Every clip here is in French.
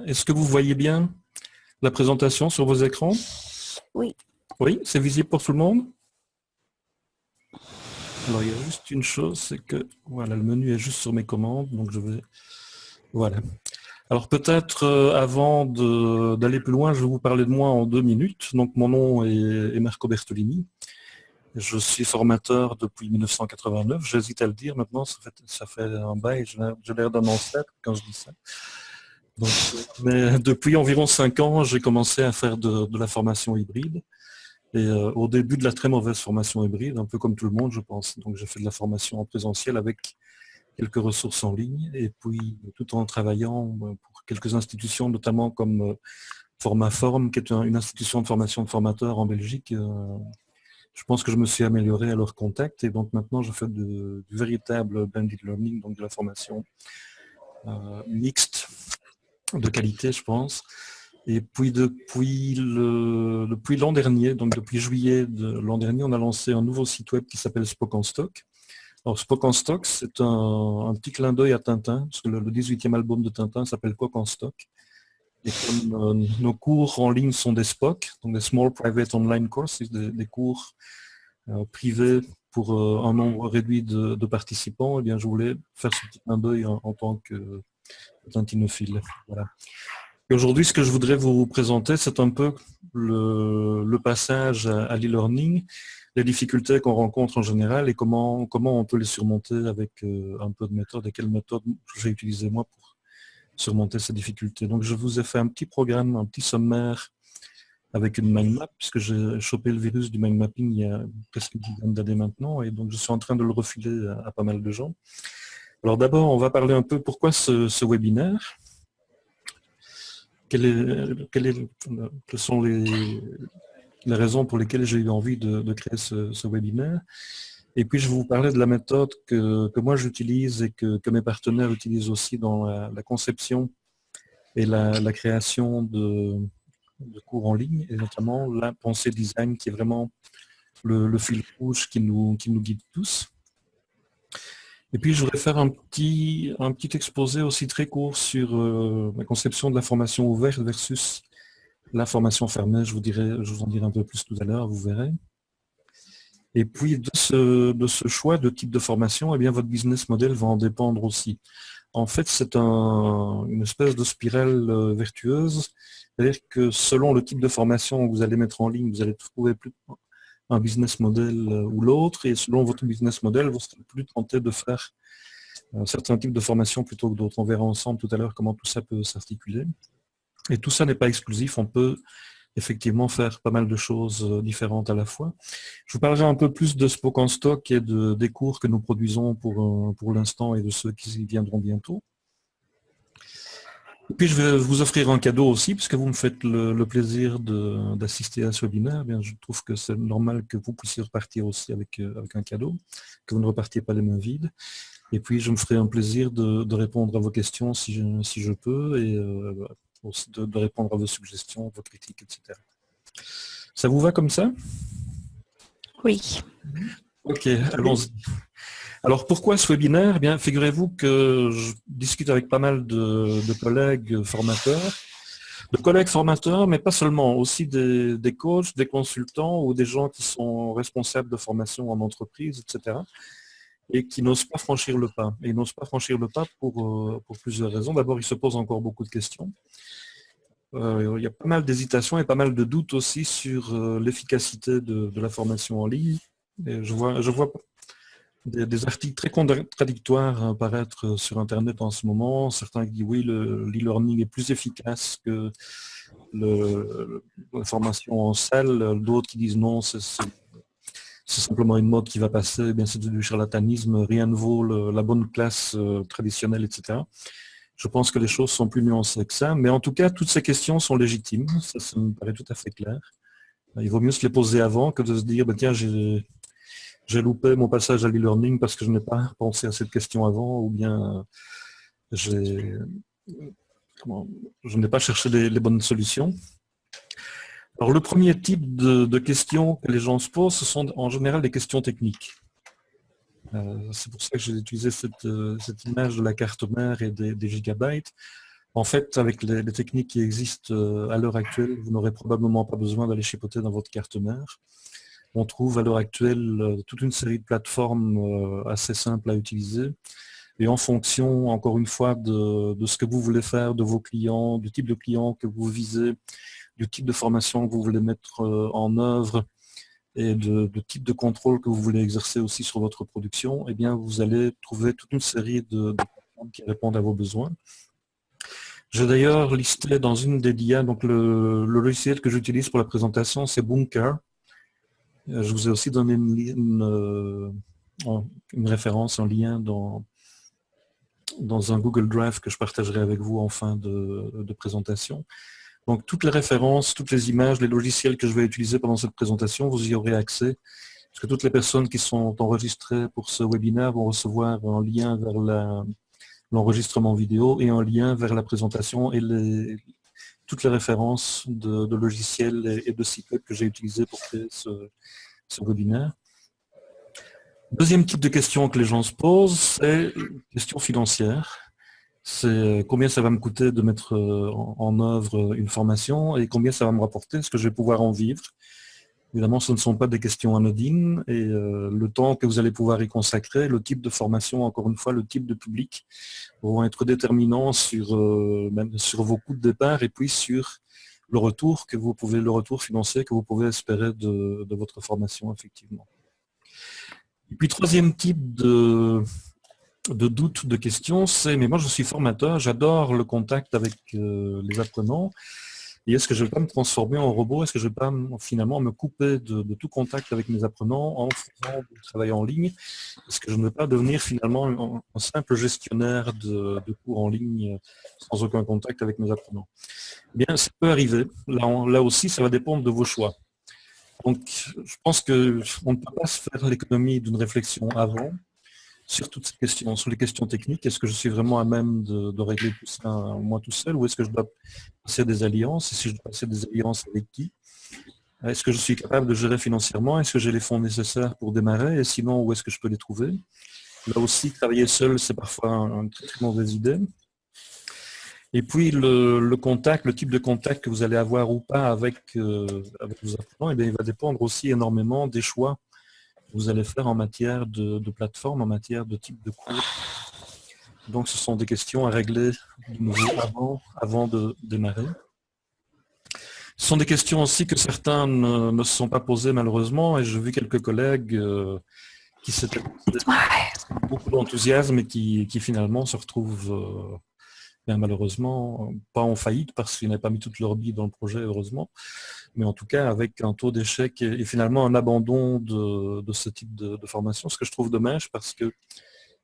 Est-ce que vous voyez bien la présentation sur vos écrans? Oui. Oui, c'est visible pour tout le monde? Alors, il y a juste une chose, c'est que voilà, le menu est juste sur mes commandes, donc je vais... Voilà. Alors peut-être avant d'aller plus loin, je vais vous parler de moi en 2 minutes. Donc mon nom est Marco Bertolini. Je suis formateur depuis 1989. J'hésite à le dire maintenant, ça fait un bail, j'ai l'air d'un ancêtre quand je dis ça. Donc, mais depuis environ 5 ans, j'ai commencé à faire de la formation hybride. Et au début de la très mauvaise formation hybride, un peu comme tout le monde, je pense. Donc j'ai fait de la formation en présentiel avec quelques ressources en ligne, et puis tout en travaillant pour quelques institutions, notamment comme Formaform, qui est une institution de formation de formateurs en Belgique. Je pense que je me suis amélioré à leur contact, et donc maintenant je fais du véritable blended learning, donc de la formation mixte, de qualité, je pense. Et puis depuis l'an dernier, donc depuis juillet de l'an dernier, on a lancé un nouveau site web qui s'appelle Spock en Stock. Alors Spock en Stock, c'est un petit clin d'œil à Tintin, parce que le 18e album de Tintin s'appelle Coq en Stock. Et comme nos cours en ligne sont des SPOC, donc des Small Private Online Courses, des cours privés pour un nombre réduit de participants, eh bien, je voulais faire ce petit clin d'œil en tant que tintinophile. Voilà. Et aujourd'hui, ce que je voudrais vous présenter, c'est un peu le passage à l'e-learning, les difficultés qu'on rencontre en général et comment on peut les surmonter avec un peu de méthode et quelle méthode j'ai utilisé moi pour surmonter ces difficultés. Donc je vous ai fait un petit programme, un petit sommaire avec une mind map, puisque j'ai chopé le virus du mind mapping il y a presque une dizaine d'années maintenant, et donc je suis en train de le refiler à pas mal de gens. Alors d'abord, on va parler un peu pourquoi ce webinaire. Quelles sont les raisons pour lesquelles j'ai eu envie de créer ce webinaire. Et puis je vais vous parler de la méthode que moi j'utilise et que mes partenaires utilisent aussi dans la conception et la création de cours en ligne, et notamment la pensée design qui est vraiment le fil rouge qui nous guide tous. Et puis je voudrais faire un petit exposé aussi très court sur la conception de la formation ouverte versus la formation fermée. Je vous en dirai un peu plus tout à l'heure, vous verrez. Et puis de ce choix de type de formation, eh bien votre business model va en dépendre aussi. En fait, c'est une espèce de spirale vertueuse, c'est-à-dire que selon le type de formation que vous allez mettre en ligne, vous allez trouver plus un business model ou l'autre, et selon votre business model, vous serez plus tenté de faire certains types de formation plutôt que d'autres. On verra ensemble tout à l'heure comment tout ça peut s'articuler. Et tout ça n'est pas exclusif, on peut effectivement faire pas mal de choses différentes à la fois. Je vous parlerai un peu plus de Spock en Stock et des cours que nous produisons pour l'instant et de ceux qui viendront bientôt. Et puis je vais vous offrir un cadeau aussi, puisque vous me faites le plaisir d'assister à ce webinaire. Eh bien, je trouve que c'est normal que vous puissiez repartir aussi avec un cadeau, que vous ne repartiez pas les mains vides. Et puis je me ferai un plaisir de répondre à vos questions si je peux, et aussi de répondre à vos suggestions, vos critiques, etc. Ça vous va comme ça? Oui. Ok, allons-y. Alors pourquoi ce webinaire? Eh bien, figurez-vous que je discute avec pas mal de collègues formateurs, mais pas seulement, aussi des coachs, des consultants ou des gens qui sont responsables de formation en entreprise, etc. et qui n'osent pas franchir le pas. Et ils n'osent pas franchir le pas pour plusieurs raisons. D'abord, ils se posent encore beaucoup de questions. Il y a pas mal d'hésitations et pas mal de doutes aussi sur l'efficacité de la formation en ligne. Et je vois des articles très contradictoires apparaître sur Internet en ce moment. Certains qui disent oui, l'e-learning est plus efficace que la formation en salle. D'autres qui disent non, c'est simplement une mode qui va passer. Eh bien, c'est du charlatanisme. Rien ne vaut la bonne classe traditionnelle, etc. Je pense que les choses sont plus nuancées que ça. Mais en tout cas, toutes ces questions sont légitimes. Ça me paraît tout à fait clair. Il vaut mieux se les poser avant que de se dire, ben, tiens, j'ai loupé mon passage à l'e-learning parce que je n'ai pas pensé à cette question avant, ou bien je n'ai pas cherché les bonnes solutions. Alors le premier type de questions que les gens se posent, ce sont en général des questions techniques. C'est pour ça que j'ai utilisé cette image de la carte mère et des gigabytes. En fait, avec les techniques qui existent à l'heure actuelle, vous n'aurez probablement pas besoin d'aller chipoter dans votre carte mère. On trouve à l'heure actuelle toute une série de plateformes assez simples à utiliser. Et en fonction, encore une fois, de ce que vous voulez faire, de vos clients, du type de client que vous visez, du type de formation que vous voulez mettre en œuvre et de type de contrôle que vous voulez exercer aussi sur votre production, eh bien, vous allez trouver toute une série de plateformes qui répondent à vos besoins. J'ai d'ailleurs listé dans une des liens, donc le logiciel que j'utilise pour la présentation, c'est Bunker. Je vous ai aussi donné une référence, un lien dans un Google Drive que je partagerai avec vous en fin de présentation. Donc toutes les références, toutes les images, les logiciels que je vais utiliser pendant cette présentation, vous y aurez accès, parce que toutes les personnes qui sont enregistrées pour ce webinaire vont recevoir un lien vers l'enregistrement vidéo et un lien vers la présentation et toutes les références de logiciels et de sites web que j'ai utilisés pour créer ce webinaire. Deuxième type de question que les gens se posent, c'est question financière. C'est combien ça va me coûter de mettre en œuvre une formation et combien ça va me rapporter, est-ce que je vais pouvoir en vivre. Évidemment, ce ne sont pas des questions anodines et le temps que vous allez pouvoir y consacrer, le type de formation, encore une fois, le type de public vont être déterminants même sur vos coûts de départ et puis sur le retour financier que vous pouvez espérer de votre formation, effectivement. Et puis, troisième type de doute, de questions, c'est mais moi je suis formateur, j'adore le contact avec les apprenants, et est-ce que je ne vais pas me transformer en robot, est-ce que je ne vais pas finalement me couper de tout contact avec mes apprenants en faisant du travail en ligne, est-ce que je ne vais pas devenir finalement un simple gestionnaire de cours en ligne sans aucun contact avec mes apprenants. Eh bien, ça peut arriver, là aussi ça va dépendre de vos choix. Donc je pense qu'on ne peut pas se faire l'économie d'une réflexion avant, sur toutes ces questions, sur les questions techniques, est-ce que je suis vraiment à même de régler tout ça moi tout seul ou est-ce que je dois passer des alliances et si je dois passer des alliances avec qui? Est-ce que je suis capable de gérer financièrement? Est-ce que j'ai les fonds nécessaires pour démarrer et sinon où est-ce que je peux les trouver? Là aussi, travailler seul, c'est parfois une très, très mauvaise idée. Et puis le contact, le type de contact que vous allez avoir ou pas avec vos apprenants, eh bien, il va dépendre aussi énormément des choix vous allez faire en matière de plateforme, en matière de type de cours. Donc ce sont des questions à régler de nouveau avant de démarrer. Ce sont des questions aussi que certains ne se sont pas posées malheureusement et j'ai vu quelques collègues qui s'étaient beaucoup d'enthousiasme et qui finalement se retrouvent malheureusement pas en faillite parce qu'ils n'avaient pas mis toute leur bille dans le projet heureusement, mais en tout cas avec un taux d'échec et finalement un abandon de ce type de formation, ce que je trouve dommage parce que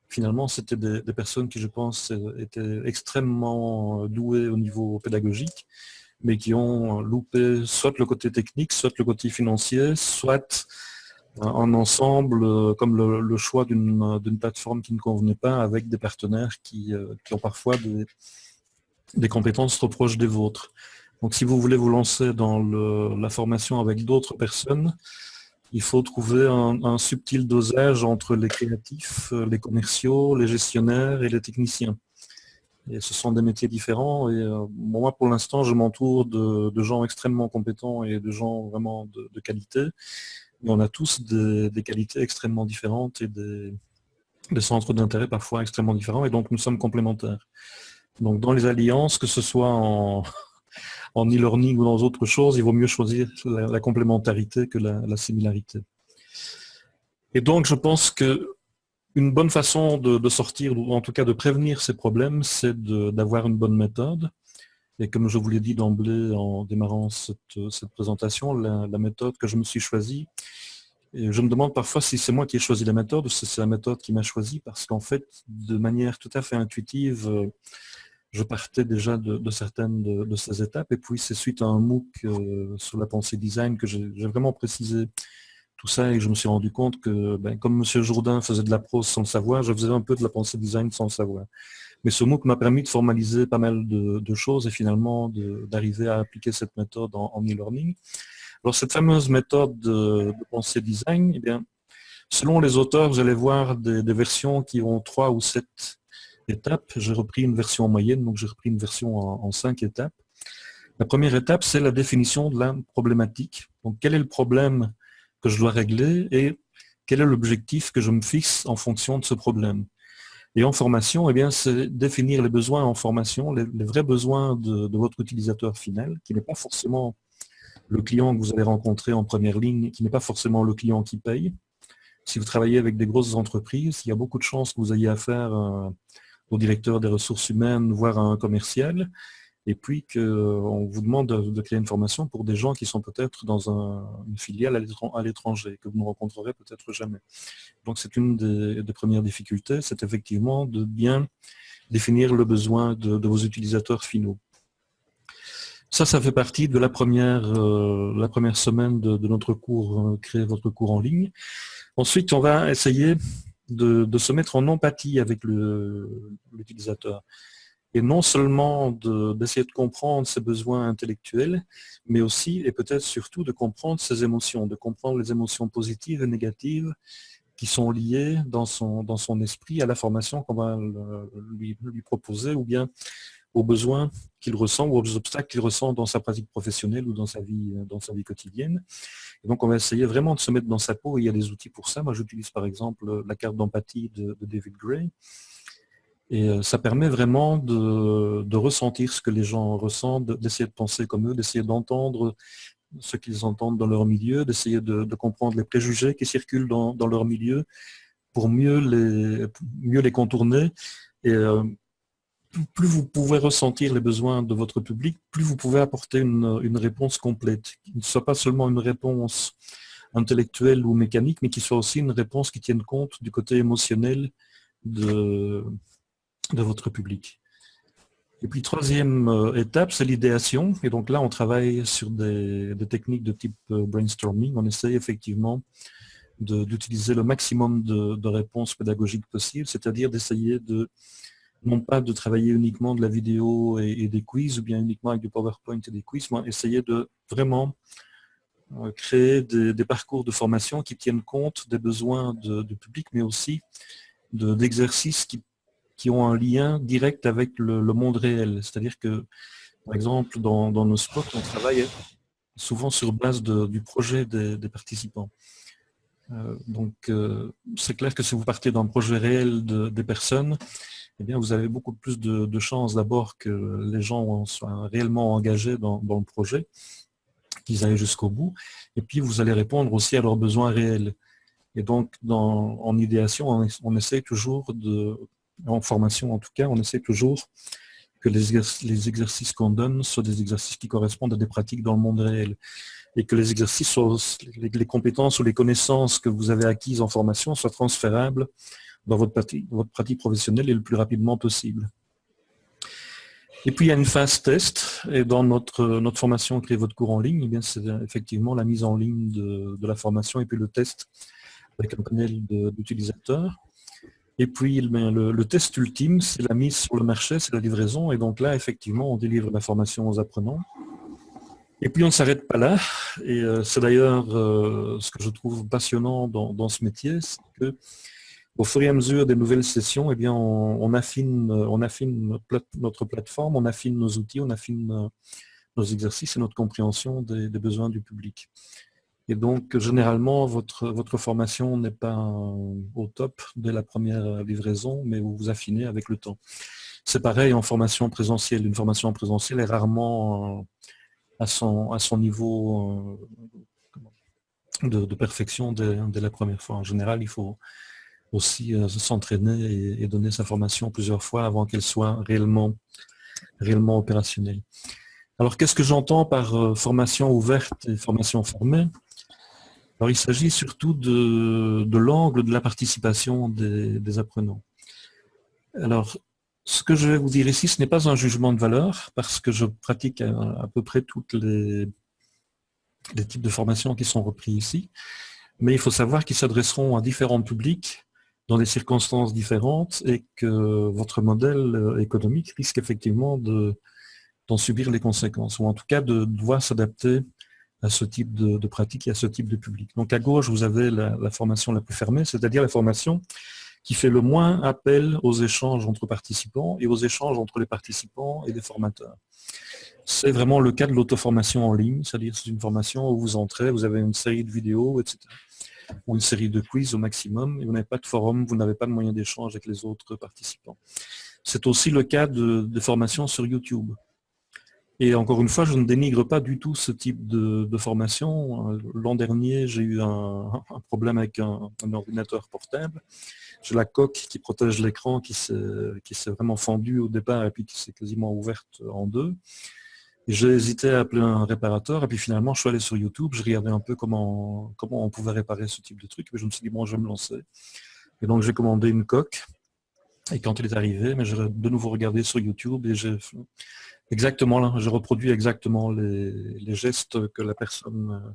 finalement c'était des personnes qui je pense étaient extrêmement douées au niveau pédagogique, mais qui ont loupé soit le côté technique, soit le côté financier, soit un ensemble comme le choix d'une plateforme qui ne convenait pas avec des partenaires qui ont parfois des compétences trop proches des vôtres. Donc si vous voulez vous lancer dans la formation avec d'autres personnes, il faut trouver un subtil dosage entre les créatifs, les commerciaux, les gestionnaires et les techniciens. Et ce sont des métiers différents et moi pour l'instant je m'entoure de gens extrêmement compétents et de gens vraiment de qualité. Mais on a tous des qualités extrêmement différentes et des centres d'intérêt parfois extrêmement différents et donc nous sommes complémentaires. Donc dans les alliances, que ce soit en e-learning ou dans autre chose, il vaut mieux choisir la complémentarité que la similarité. Et donc je pense qu'une bonne façon de sortir, ou en tout cas de prévenir ces problèmes, c'est d'avoir une bonne méthode. Et comme je vous l'ai dit d'emblée en démarrant cette présentation, la méthode que je me suis choisie, et je me demande parfois si c'est moi qui ai choisi la méthode ou si c'est la méthode qui m'a choisi, parce qu'en fait, de manière tout à fait intuitive, je partais déjà de certaines de ces étapes, et puis c'est suite à un MOOC sur la pensée design que j'ai vraiment précisé tout ça, et je me suis rendu compte que, comme M. Jourdain faisait de la prose sans le savoir, je faisais un peu de la pensée design sans le savoir. Mais ce MOOC m'a permis de formaliser pas mal de choses et finalement d'arriver à appliquer cette méthode en e-learning. Alors cette fameuse méthode de pensée design, eh bien, selon les auteurs, vous allez voir des versions qui ont 3 ou 7 étapes. J'ai repris une version moyenne, donc j'ai repris une version en 5 étapes. La première étape, c'est la définition de la problématique. Donc, quel est le problème que je dois régler et quel est l'objectif que je me fixe en fonction de ce problème. Et en formation, eh bien, c'est définir les besoins en formation, les vrais besoins de votre utilisateur final, qui n'est pas forcément le client que vous allez rencontrer en première ligne, qui n'est pas forcément le client qui paye. Si vous travaillez avec des grosses entreprises, il y a beaucoup de chances que vous ayez affaire au directeur des ressources humaines, voire à un commercial, et puis qu'on vous demande de créer une formation pour des gens qui sont peut-être dans une filiale à l'étranger, que vous ne rencontrerez peut-être jamais. Donc c'est une des premières difficultés, c'est effectivement de bien définir le besoin de vos utilisateurs finaux. Ça fait partie de la première semaine de notre cours, créer votre cours en ligne. Ensuite, on va essayer de se mettre en empathie avec l'utilisateur. Et non seulement d'essayer de comprendre ses besoins intellectuels, mais aussi, et peut-être surtout, de comprendre ses émotions, de comprendre les émotions positives et négatives qui sont liées dans son esprit à la formation qu'on va lui proposer, ou bien aux besoins qu'il ressent ou aux obstacles qu'il ressent dans sa pratique professionnelle ou dans sa vie quotidienne. Et donc on va essayer vraiment de se mettre dans sa peau, et il y a des outils pour ça. Moi j'utilise par exemple la carte d'empathie de David Gray. Et ça permet vraiment de ressentir ce que les gens ressentent, d'essayer de penser comme eux, d'essayer d'entendre ce qu'ils entendent dans leur milieu, d'essayer de comprendre les préjugés qui circulent dans leur milieu pour mieux les contourner. Et plus vous pouvez ressentir les besoins de votre public, plus vous pouvez apporter une réponse complète, qui ne soit pas seulement une réponse intellectuelle ou mécanique, mais qui soit aussi une réponse qui tienne compte du côté émotionnel de votre public. Et puis troisième étape, c'est l'idéation. Et donc là, on travaille sur des techniques de type brainstorming. On essaye effectivement d'utiliser le maximum de réponses pédagogiques possibles, c'est-à-dire d'essayer non pas de travailler uniquement de la vidéo et des quiz, ou bien uniquement avec du PowerPoint et des quiz, mais essayer de vraiment créer des parcours de formation qui tiennent compte des besoins du public, mais aussi d'exercices qui ont un lien direct avec le monde réel. C'est-à-dire que, par exemple, dans nos spots, on travaille souvent sur base du projet des participants. Donc, c'est clair que si vous partez d'un projet réel des personnes, eh bien, vous avez beaucoup plus de chances d'abord que les gens soient réellement engagés dans le projet, qu'ils aillent jusqu'au bout, et puis vous allez répondre aussi à leurs besoins réels. Et donc, en idéation, on essaie toujours en formation en tout cas, on essaie toujours que les exercices qu'on donne soient des exercices qui correspondent à des pratiques dans le monde réel. Et que les exercices, les compétences ou les connaissances que vous avez acquises en formation soient transférables dans votre pratique professionnelle et le plus rapidement possible. Et puis il y a une phase test, et dans notre formation Créer votre cours en ligne, eh bien c'est effectivement la mise en ligne de la formation et puis le test avec un panel d'utilisateurs. Et puis le test ultime, c'est la mise sur le marché, c'est la livraison, et donc là effectivement on délivre la formation aux apprenants. Et puis on ne s'arrête pas là, et c'est d'ailleurs ce que je trouve passionnant dans ce métier, c'est que au fur et à mesure des nouvelles sessions, eh bien, on affine notre plateforme, on affine nos outils, on affine nos exercices et notre compréhension des besoins du public. Et donc, généralement, votre formation n'est pas au top dès la première livraison, mais vous vous affinez avec le temps. C'est pareil en formation présentielle. Une formation en présentiel est rarement à son niveau de perfection dès la première fois. En général, il faut aussi s'entraîner et donner sa formation plusieurs fois avant qu'elle soit réellement opérationnelle. Alors, qu'est-ce que j'entends par formation ouverte et formation formée? Alors, il s'agit surtout de l'angle de la participation des apprenants. Alors, ce que je vais vous dire ici, ce n'est pas un jugement de valeur, parce que je pratique à peu près toutes les types de formations qui sont repris ici, mais il faut savoir qu'ils s'adresseront à différents publics, dans des circonstances différentes, et que votre modèle économique risque effectivement d'en subir les conséquences, ou en tout cas de devoir s'adapter à ce type de pratique et à ce type de public. Donc à gauche, vous avez la formation la plus fermée, c'est-à-dire la formation qui fait le moins appel aux échanges entre participants et aux échanges entre les participants et les formateurs. C'est vraiment le cas de l'auto-formation en ligne, c'est-à-dire c'est une formation où vous entrez, vous avez une série de vidéos, etc. Ou une série de quiz au maximum, et vous n'avez pas de forum, vous n'avez pas de moyen d'échange avec les autres participants. C'est aussi le cas de formations sur YouTube. Et encore une fois, je ne dénigre pas du tout ce type de formation. L'an dernier, j'ai eu un problème avec un ordinateur portable. J'ai la coque qui protège l'écran qui s'est vraiment fendue au départ et puis qui s'est quasiment ouverte en deux. J'ai hésité à appeler un réparateur et puis finalement je suis allé sur YouTube, je regardais un peu comment on pouvait réparer ce type de truc, mais je me suis dit bon, je vais me lancer. Et donc j'ai commandé une coque et quand il est arrivé, mais j'ai de nouveau regardé sur YouTube et j'ai reproduit exactement les gestes que la personne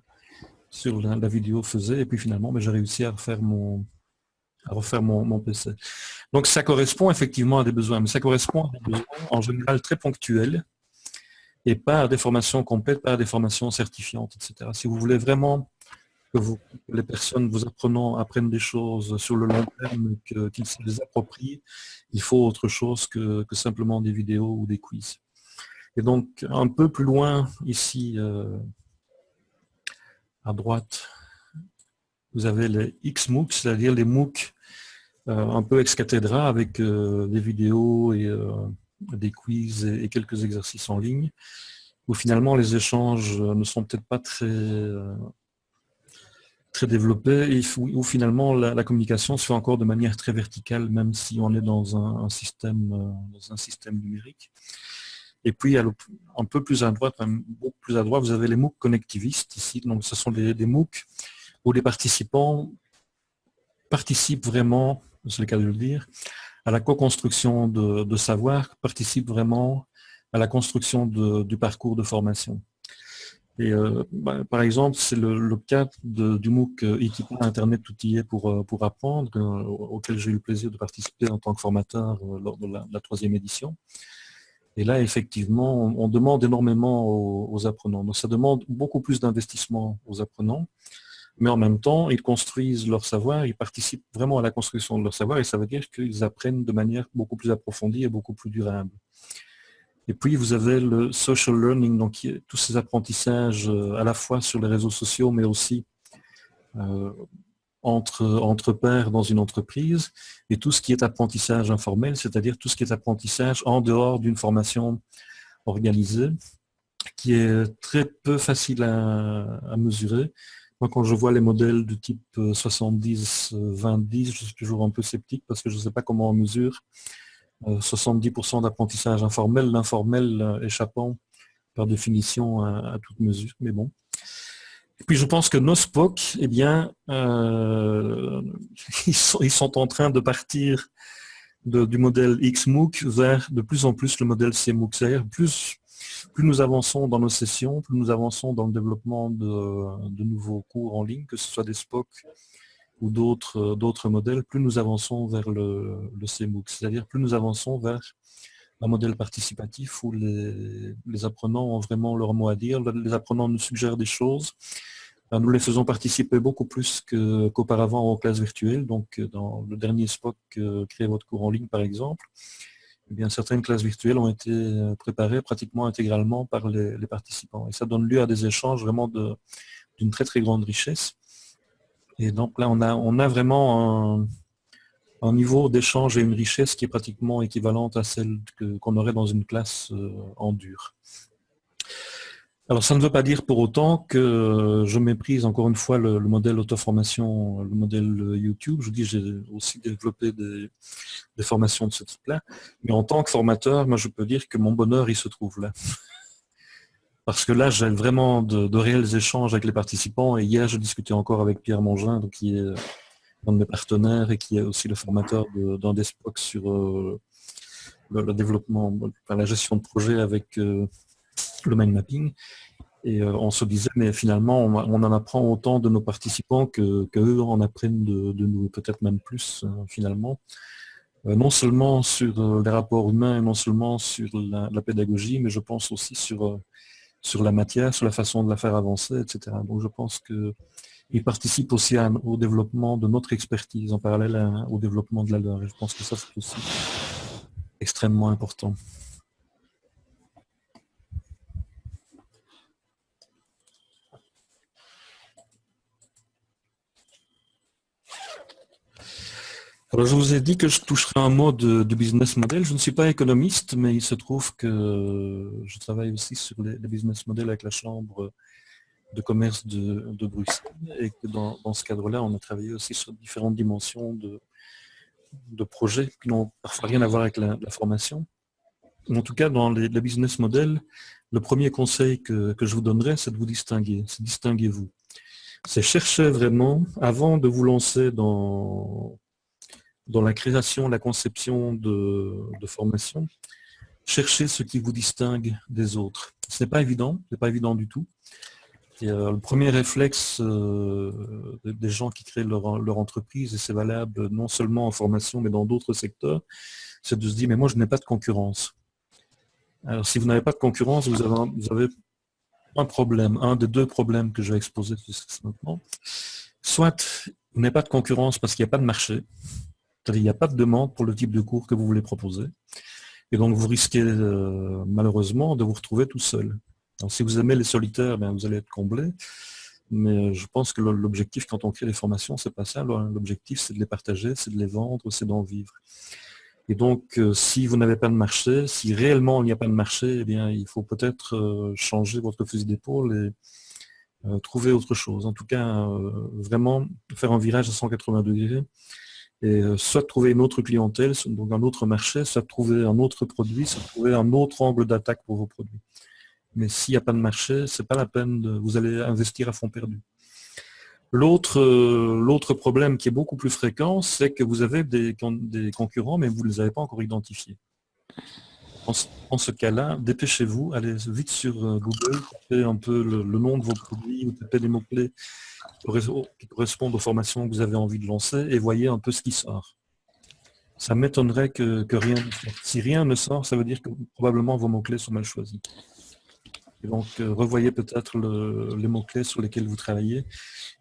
sur la vidéo faisait et puis finalement j'ai réussi à refaire mon PC. Donc ça correspond effectivement à des besoins, mais ça correspond à des besoins en général très ponctuels et pas à des formations complètes, pas à des formations certifiantes, etc. Si vous voulez vraiment que les personnes, vos apprenants apprennent des choses sur le long terme, qu'ils se les approprient, il faut autre chose que simplement des vidéos ou des quiz. Et donc un peu plus loin, ici à droite, vous avez les XMOOC, c'est-à-dire les MOOC un peu ex cathedra avec des vidéos et des quiz et quelques exercices en ligne, où finalement les échanges ne sont peut-être pas très développés, et où finalement la communication se fait encore de manière très verticale, même si on est dans un système numérique. Et puis un peu plus à droite, même beaucoup plus à droite, vous avez les MOOC connectivistes ici. Donc ce sont des MOOC où les participants participent vraiment, c'est le cas de le dire, à la co-construction de savoir, participent vraiment à la construction du parcours de formation. Et par exemple, c'est le cas du MOOC équipement Internet outillé pour apprendre, auquel j'ai eu le plaisir de participer en tant que formateur lors de la 3e édition. Et là, effectivement, on demande énormément aux apprenants. Donc ça demande beaucoup plus d'investissement aux apprenants, mais en même temps, ils construisent leur savoir, ils participent vraiment à la construction de leur savoir, et ça veut dire qu'ils apprennent de manière beaucoup plus approfondie et beaucoup plus durable. Et puis, vous avez le social learning, donc tous ces apprentissages à la fois sur les réseaux sociaux, mais aussi entre pairs dans une entreprise, et tout ce qui est apprentissage informel, c'est-à-dire tout ce qui est apprentissage en dehors d'une formation organisée, qui est très peu facile à mesurer. Moi, quand je vois les modèles du type 70-20-10, je suis toujours un peu sceptique parce que je ne sais pas comment on mesure 70% d'apprentissage informel, l'informel échappant par définition à toute mesure, mais bon. Et puis je pense que nos SPOC, eh bien, ils sont en train de partir du modèle XMOOC vers de plus en plus le modèle CMOOC. C'est-à-dire plus nous avançons dans nos sessions, plus nous avançons dans le développement de nouveaux cours en ligne, que ce soit des SPOC ou d'autres modèles, plus nous avançons vers le CMOOC. C'est-à-dire plus nous avançons vers un modèle participatif où les apprenants ont vraiment leur mot à dire, les apprenants nous suggèrent des choses, nous les faisons participer beaucoup plus qu'auparavant aux classes virtuelles. Donc dans le dernier SPOC, Créer votre cours en ligne par exemple, eh bien, certaines classes virtuelles ont été préparées pratiquement intégralement par les participants. Et ça donne lieu à des échanges vraiment d'une très très grande richesse. Et donc là, on a vraiment un niveau d'échange et une richesse qui est pratiquement équivalente à celle qu'on aurait dans une classe en dur. Alors ça ne veut pas dire pour autant que je méprise encore une fois le modèle auto-formation, le modèle YouTube. Je vous dis, j'ai aussi développé des formations de ce type-là. Mais en tant que formateur, moi je peux dire que mon bonheur, il se trouve là. Parce que là, j'ai vraiment de réels échanges avec les participants. Et hier, je discutais encore avec Pierre Mongin, qui est un de mes partenaires et qui est aussi le formateur d'un des SPOC sur le développement, la gestion de projet avec le mind mapping. Et on se disait, mais finalement, on en apprend autant de nos participants qu'eux en apprennent de nous, peut-être même plus finalement. Non seulement sur les rapports humains, non seulement sur la pédagogie, mais je pense aussi sur la matière, sur la façon de la faire avancer, etc. Donc je pense qu'il Ils participent aussi au développement de notre expertise en parallèle au développement de la leur. Et je pense que ça, c'est aussi extrêmement important. Alors, je vous ai dit que je toucherai un mot de business model. Je ne suis pas économiste, mais il se trouve que je travaille aussi sur les business models avec la Chambre de commerce de Bruxelles et que dans ce cadre-là, on a travaillé aussi sur différentes dimensions de projets qui n'ont parfois rien à voir avec la formation. En tout cas, dans les business models, le premier conseil que je vous donnerais, c'est de vous distinguer. C'est distinguez-vous. C'est chercher vraiment, avant de vous lancer dans la création, la conception de formation, cherchez ce qui vous distingue des autres. Ce n'est pas évident du tout. Et, le premier réflexe des gens qui créent leur entreprise, et c'est valable non seulement en formation, mais dans d'autres secteurs, c'est de se dire, mais moi je n'ai pas de concurrence. Alors si vous n'avez pas de concurrence, vous avez un problème, un des deux problèmes que je vais exposer maintenant. Soit vous n'avez pas de concurrence parce qu'il n'y a pas de marché, c'est-à-dire il n'y a pas de demande pour le type de cours que vous voulez proposer. Et donc vous risquez malheureusement de vous retrouver tout seul. Alors, si vous aimez les solitaires, bien, vous allez être comblé. Mais je pense que l'objectif quand on crée des formations, c'est pas ça. L'objectif, c'est de les partager, c'est de les vendre, c'est d'en vivre. Et donc, si vous n'avez pas de marché, si réellement il n'y a pas de marché, eh bien, il faut peut-être changer votre fusil d'épaule et trouver autre chose. En tout cas, vraiment faire un virage à 180 degrés et soit trouver une autre clientèle, donc un autre marché, soit trouver un autre produit, soit trouver un autre angle d'attaque pour vos produits. Mais s'il n'y a pas de marché, ce n'est pas la peine, vous allez investir à fond perdu. L'autre problème qui est beaucoup plus fréquent, c'est que vous avez des concurrents, mais vous ne les avez pas encore identifiés. En ce cas-là, dépêchez-vous, allez vite sur Google, tapez un peu le nom de vos produits, ou tapez des mots-clés qui correspondent aux formations que vous avez envie de lancer et voyez un peu ce qui sort. Ça m'étonnerait que rien ne sorte. Si rien ne sort, ça veut dire que probablement vos mots-clés sont mal choisis. Et donc, revoyez peut-être les mots-clés sur lesquels vous travaillez.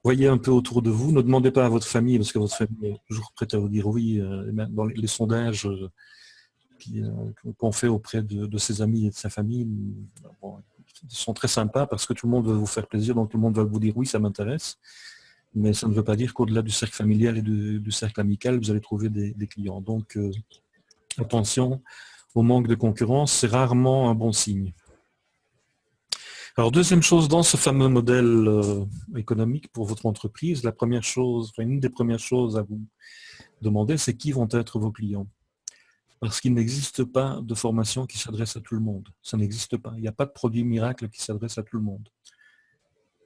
Voyez un peu autour de vous. Ne demandez pas à votre famille, parce que votre famille est toujours prête à vous dire oui. Dans les sondages qu'on fait auprès de ses amis et de sa famille, bon, ils sont très sympas parce que tout le monde veut vous faire plaisir, donc tout le monde va vous dire oui, ça m'intéresse. Mais ça ne veut pas dire qu'au-delà du cercle familial et du cercle amical, vous allez trouver des clients. Donc, attention au manque de concurrence, c'est rarement un bon signe. Alors, deuxième chose, dans ce fameux modèle économique pour votre entreprise, la première chose, une des premières choses à vous demander, c'est qui vont être vos clients. Parce qu'il n'existe pas de formation qui s'adresse à tout le monde. Ça n'existe pas. Il n'y a pas de produit miracle qui s'adresse à tout le monde.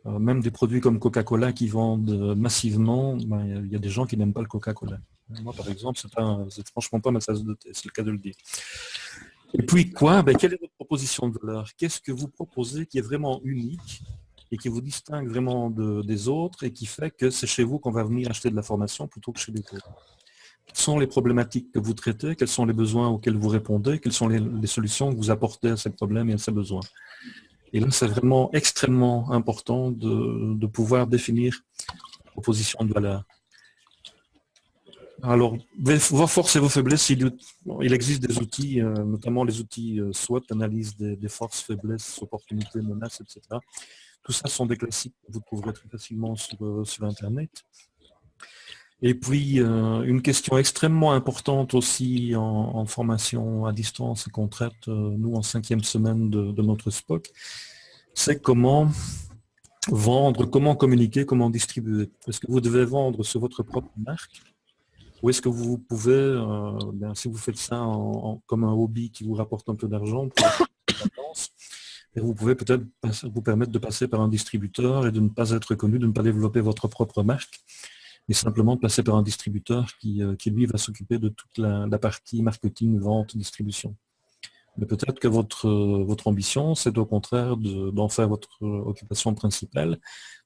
Même des produits comme Coca-Cola qui vendent massivement, il y a des gens qui n'aiment pas le Coca-Cola. Moi, par exemple, c'est franchement pas ma tasse de thé, c'est le cas de le dire. Et puis quoi? Quelle est votre proposition de valeur? Qu'est-ce que vous proposez qui est vraiment unique et qui vous distingue vraiment des autres et qui fait que c'est chez vous qu'on va venir acheter de la formation plutôt que chez les autres? Quelles sont les problématiques que vous traitez? Quels sont les besoins auxquels vous répondez? Quelles sont les solutions que vous apportez à ces problèmes et à ces besoins? Et là, c'est vraiment extrêmement important de pouvoir définir une proposition de valeur. Alors, vos forces et vos faiblesses, il existe des outils, notamment les outils SWOT, analyse des forces, faiblesses, opportunités, menaces, etc. Tout ça sont des classiques que vous trouverez très facilement sur Internet. Et puis, une question extrêmement importante aussi en formation à distance et qu'on traite, nous, en 5e semaine de notre SPOC, c'est comment vendre, comment communiquer, comment distribuer. Est-ce que vous devez vendre sur votre propre marque? Ou est-ce que vous pouvez, si vous faites ça comme un hobby qui vous rapporte un peu d'argent, vous pouvez peut-être vous permettre de passer par un distributeur et de ne pas être connu, de ne pas développer votre propre marque, mais simplement de passer par un distributeur qui lui, va s'occuper de toute la partie marketing, vente, distribution. Mais peut-être que votre ambition, c'est au contraire d'en faire votre occupation principale,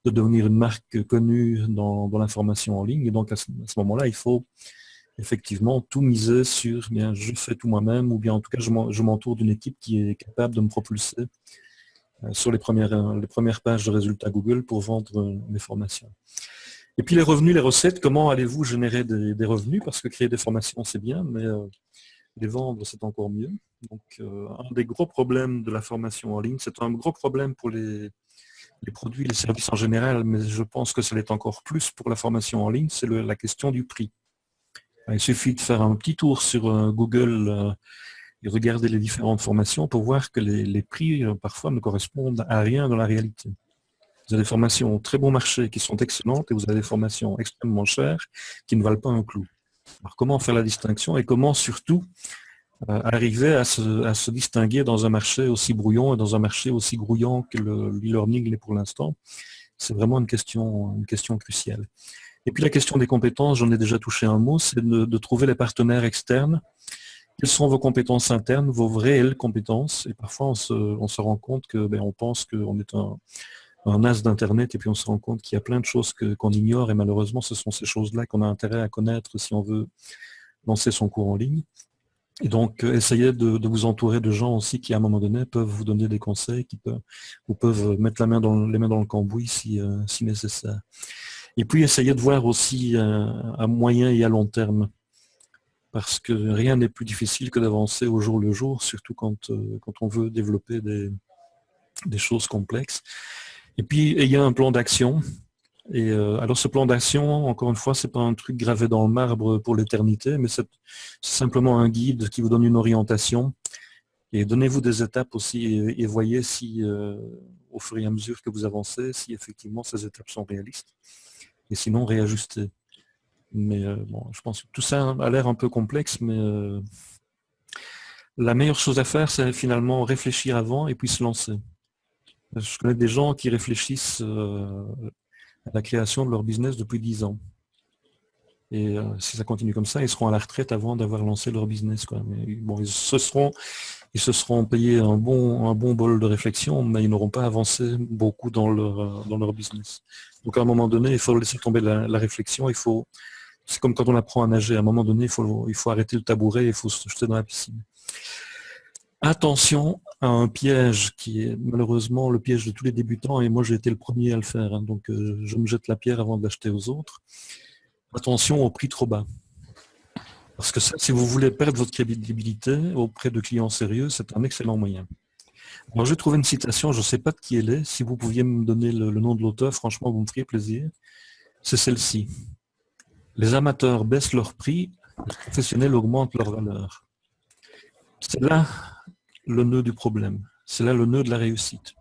de devenir une marque connue dans l'information en ligne. Et donc à ce moment-là, il faut effectivement tout miser sur bien je fais tout moi-même, ou bien en tout cas je m'entoure d'une équipe qui est capable de me propulser sur les premières pages de résultats Google pour vendre mes formations. Et puis les revenus, les recettes, comment allez-vous générer des revenus? Parce que créer des formations, c'est bien, mais les vendre, c'est encore mieux. Donc, un des gros problèmes de la formation en ligne, c'est un gros problème pour les produits, les services en général, mais je pense que ça l'est encore plus pour la formation en ligne, c'est la question du prix. Il suffit de faire un petit tour sur Google et regarder les différentes formations pour voir que les prix, parfois, ne correspondent à rien dans la réalité. Vous avez des formations très bon marché qui sont excellentes et vous avez des formations extrêmement chères qui ne valent pas un clou. Alors comment faire la distinction et comment surtout arriver à se distinguer dans un marché aussi brouillon et dans un marché aussi grouillant que l'e-learning l'est pour l'instant? C'est vraiment une question cruciale. Et puis la question des compétences, j'en ai déjà touché un mot, c'est de trouver les partenaires externes. Quelles sont vos compétences internes, vos réelles compétences? Et parfois on se rend compte que on pense qu'on est un as d'Internet et puis on se rend compte qu'il y a plein de choses qu'on ignore et malheureusement ce sont ces choses-là qu'on a intérêt à connaître si on veut lancer son cours en ligne. Et donc essayez de vous entourer de gens aussi qui à un moment donné peuvent vous donner des conseils, qui peuvent mettre les mains dans le cambouis si nécessaire. Et puis essayez de voir aussi à moyen et à long terme, parce que rien n'est plus difficile que d'avancer au jour le jour, surtout quand on veut développer des choses complexes. Et puis, il y a un plan d'action. Et alors, ce plan d'action, encore une fois, c'est pas un truc gravé dans le marbre pour l'éternité, mais c'est simplement un guide qui vous donne une orientation. Et donnez-vous des étapes aussi et voyez si, au fur et à mesure que vous avancez, si effectivement ces étapes sont réalistes. Et sinon, réajustez. Mais bon, je pense que tout ça a l'air un peu complexe, mais la meilleure chose à faire, c'est finalement réfléchir avant et puis se lancer. Je connais des gens qui réfléchissent à la création de leur business depuis 10 ans. Et si ça continue comme ça, ils seront à la retraite avant d'avoir lancé leur business, quoi. Mais bon, ils se seront payés un bon bol de réflexion, mais ils n'auront pas avancé beaucoup dans leur business. Donc à un moment donné, il faut laisser tomber la réflexion. C'est comme quand on apprend à nager. À un moment donné, il faut arrêter le tabouret et il faut se jeter dans la piscine. Attention à un piège qui est malheureusement le piège de tous les débutants, et moi j'ai été le premier à le faire, hein, donc je me jette la pierre avant de l'acheter aux autres. Attention au prix trop bas. Parce que ça, si vous voulez perdre votre crédibilité auprès de clients sérieux, c'est un excellent moyen. Alors j'ai trouvé une citation, je ne sais pas de qui elle est, si vous pouviez me donner le nom de l'auteur, franchement vous me feriez plaisir. C'est celle-ci. Les amateurs baissent leur prix, les professionnels augmentent leur valeur. C'est là le nœud du problème. C'est là le nœud de la réussite.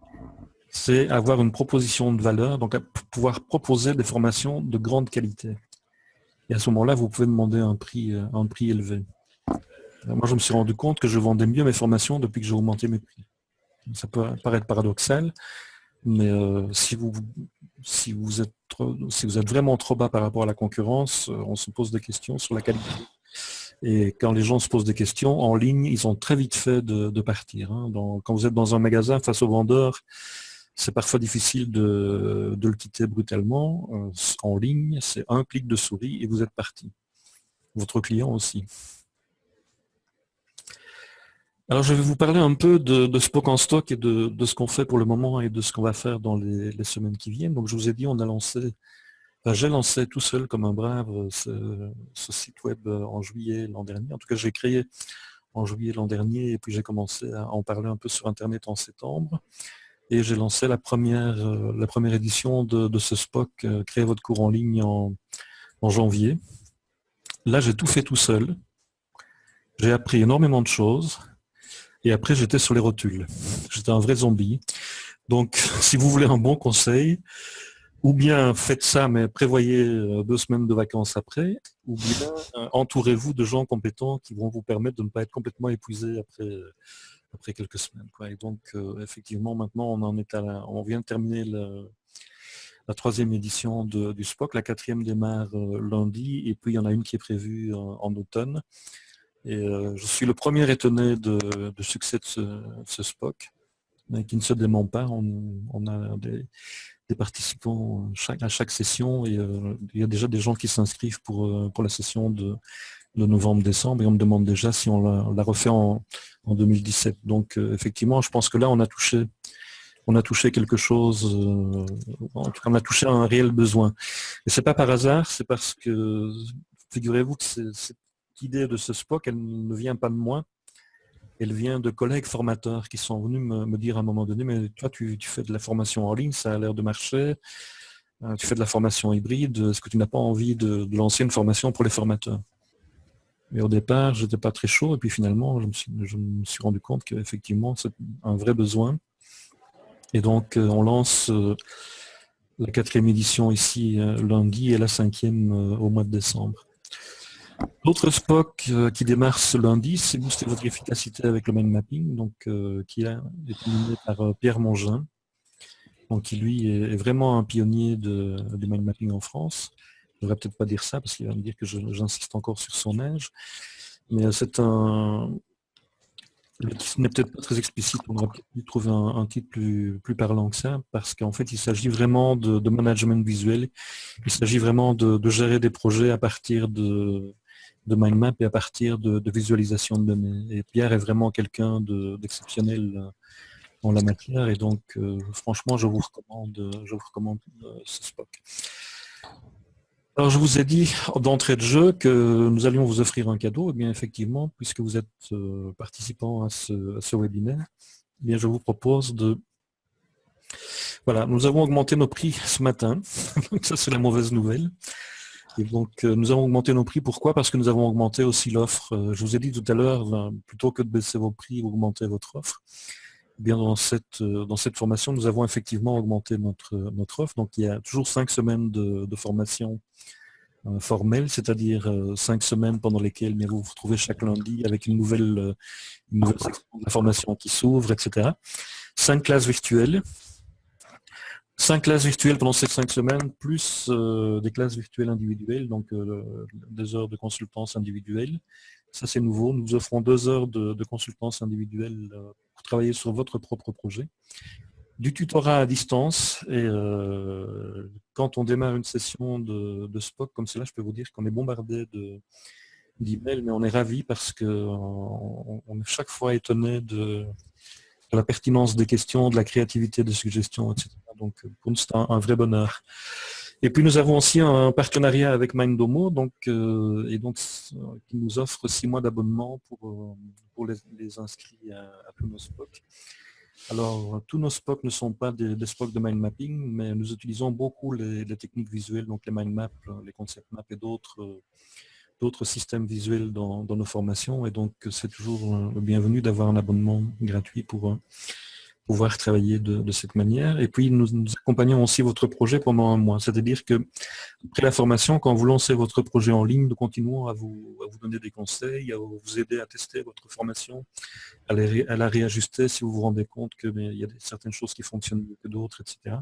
C'est avoir une proposition de valeur, donc pouvoir proposer des formations de grande qualité. Et à ce moment-là, vous pouvez demander un prix élevé. Alors moi, je me suis rendu compte que je vendais mieux mes formations depuis que j'ai augmenté mes prix. Ça peut paraître paradoxal, mais si vous êtes vraiment trop bas par rapport à la concurrence, on se pose des questions sur la qualité. Et quand les gens se posent des questions en ligne, ils ont très vite fait de partir. Hein. Quand vous êtes dans un magasin face au vendeur, c'est parfois difficile de le quitter brutalement. En ligne, c'est un clic de souris et vous êtes parti. Votre client aussi. Alors je vais vous parler un peu de Spoke en Stock et de ce qu'on fait pour le moment et de ce qu'on va faire dans les semaines qui viennent. Donc je vous ai dit, j'ai lancé tout seul comme un brave ce site web en juillet l'an dernier. En tout cas, j'ai créé en juillet l'an dernier et puis j'ai commencé à en parler un peu sur Internet en septembre. Et j'ai lancé la première édition de ce Spoke, Créer votre cours en ligne en janvier. Là, j'ai tout fait tout seul. J'ai appris énormément de choses. Et après, j'étais sur les rotules. J'étais un vrai zombie. Donc, si vous voulez un bon conseil, ou bien faites ça, mais prévoyez 2 semaines de vacances après, ou bien entourez-vous de gens compétents qui vont vous permettre de ne pas être complètement épuisé après quelques semaines. Quoi. Et donc, effectivement, maintenant, on vient de terminer la 3e édition du Spoke. La 4e démarre lundi, et puis il y en a une qui est prévue en automne. Et je suis le premier étonné de succès de ce Spoke, mais qui ne se dément pas. On a des participants à chaque session, et il y a déjà des gens qui s'inscrivent pour la session de novembre-décembre, et on me demande déjà si on la refait en 2017. Donc effectivement, je pense que là, on a touché on a touché quelque chose, en tout cas on a touché à un réel besoin. Et c'est pas par hasard, c'est parce que, figurez-vous que cette idée de ce SPOC, elle ne vient pas de moi, elle vient de collègues formateurs qui sont venus me dire à un moment donné, mais toi tu fais de la formation en ligne, ça a l'air de marcher, tu fais de la formation hybride, est-ce que tu n'as pas envie de lancer une formation pour les formateurs? Mais au départ, je n'étais pas très chaud, et puis finalement, je me suis rendu compte qu'effectivement, c'est un vrai besoin. Et donc, on lance la 4e édition ici lundi et la 5e au mois de décembre. L'autre SPOC qui démarre ce lundi, c'est booster votre efficacité avec le mind mapping, donc, qui est mené par Pierre Mongin, donc, qui lui est vraiment un pionnier du mind mapping en France. Je ne devrais peut-être pas dire ça parce qu'il va me dire que j'insiste encore sur son âge, mais c'est le titre n'est peut-être pas très explicite, on aurait peut-être dû trouver un titre plus parlant que ça, parce qu'en fait il s'agit vraiment de management visuel, il s'agit vraiment de gérer des projets à partir de mind map et à partir de visualisation de données. Et Pierre est vraiment quelqu'un d'exceptionnel en la matière, et donc franchement je vous recommande ce SPOC. Alors je vous ai dit d'entrée de jeu que nous allions vous offrir un cadeau, et bien effectivement, puisque vous êtes participant à ce webinaire, eh bien je vous propose de... Voilà, nous avons augmenté nos prix ce matin, donc ça c'est la mauvaise nouvelle. Et donc nous avons augmenté nos prix, pourquoi? Parce que nous avons augmenté aussi l'offre. Je vous ai dit tout à l'heure, plutôt que de baisser vos prix, augmenter votre offre. Eh bien dans cette formation, nous avons effectivement augmenté notre offre. Donc il y a toujours 5 semaines de formation formelle, c'est-à-dire 5 semaines pendant lesquelles vous vous retrouvez chaque lundi avec une nouvelle section de la formation qui s'ouvre, etc. 5 classes virtuelles. 5 classes virtuelles pendant ces 5 semaines, plus des classes virtuelles individuelles, donc des heures de consultance individuelle. Ça c'est nouveau, nous vous offrons 2 heures de consultance individuelle pour travailler sur votre propre projet. Du tutorat à distance, et quand on démarre une session de SPOC comme cela, je peux vous dire qu'on est bombardé d'emails, mais on est ravis parce qu'on est chaque fois étonné de la pertinence des questions, de la créativité des suggestions, etc. Donc pour nous c'est un vrai bonheur. Et puis nous avons aussi un partenariat avec Mindomo, qui nous offre 6 mois d'abonnement pour les inscrits à tous nos SPOC. Alors, tous nos SPOC ne sont pas des SPOC de mind mapping, mais nous utilisons beaucoup les techniques visuelles, donc les mind maps, les concept maps et d'autres systèmes visuels dans nos formations. Et donc, c'est toujours le bienvenu d'avoir un abonnement gratuit pour pouvoir travailler de cette manière. Et puis, nous accompagnons aussi votre projet pendant 1 mois. C'est-à-dire que après la formation, quand vous lancez votre projet en ligne, nous continuons à vous donner des conseils, à vous aider à tester votre formation, à la réajuster si vous vous rendez compte qu'il y a certaines choses qui fonctionnent mieux que d'autres, etc.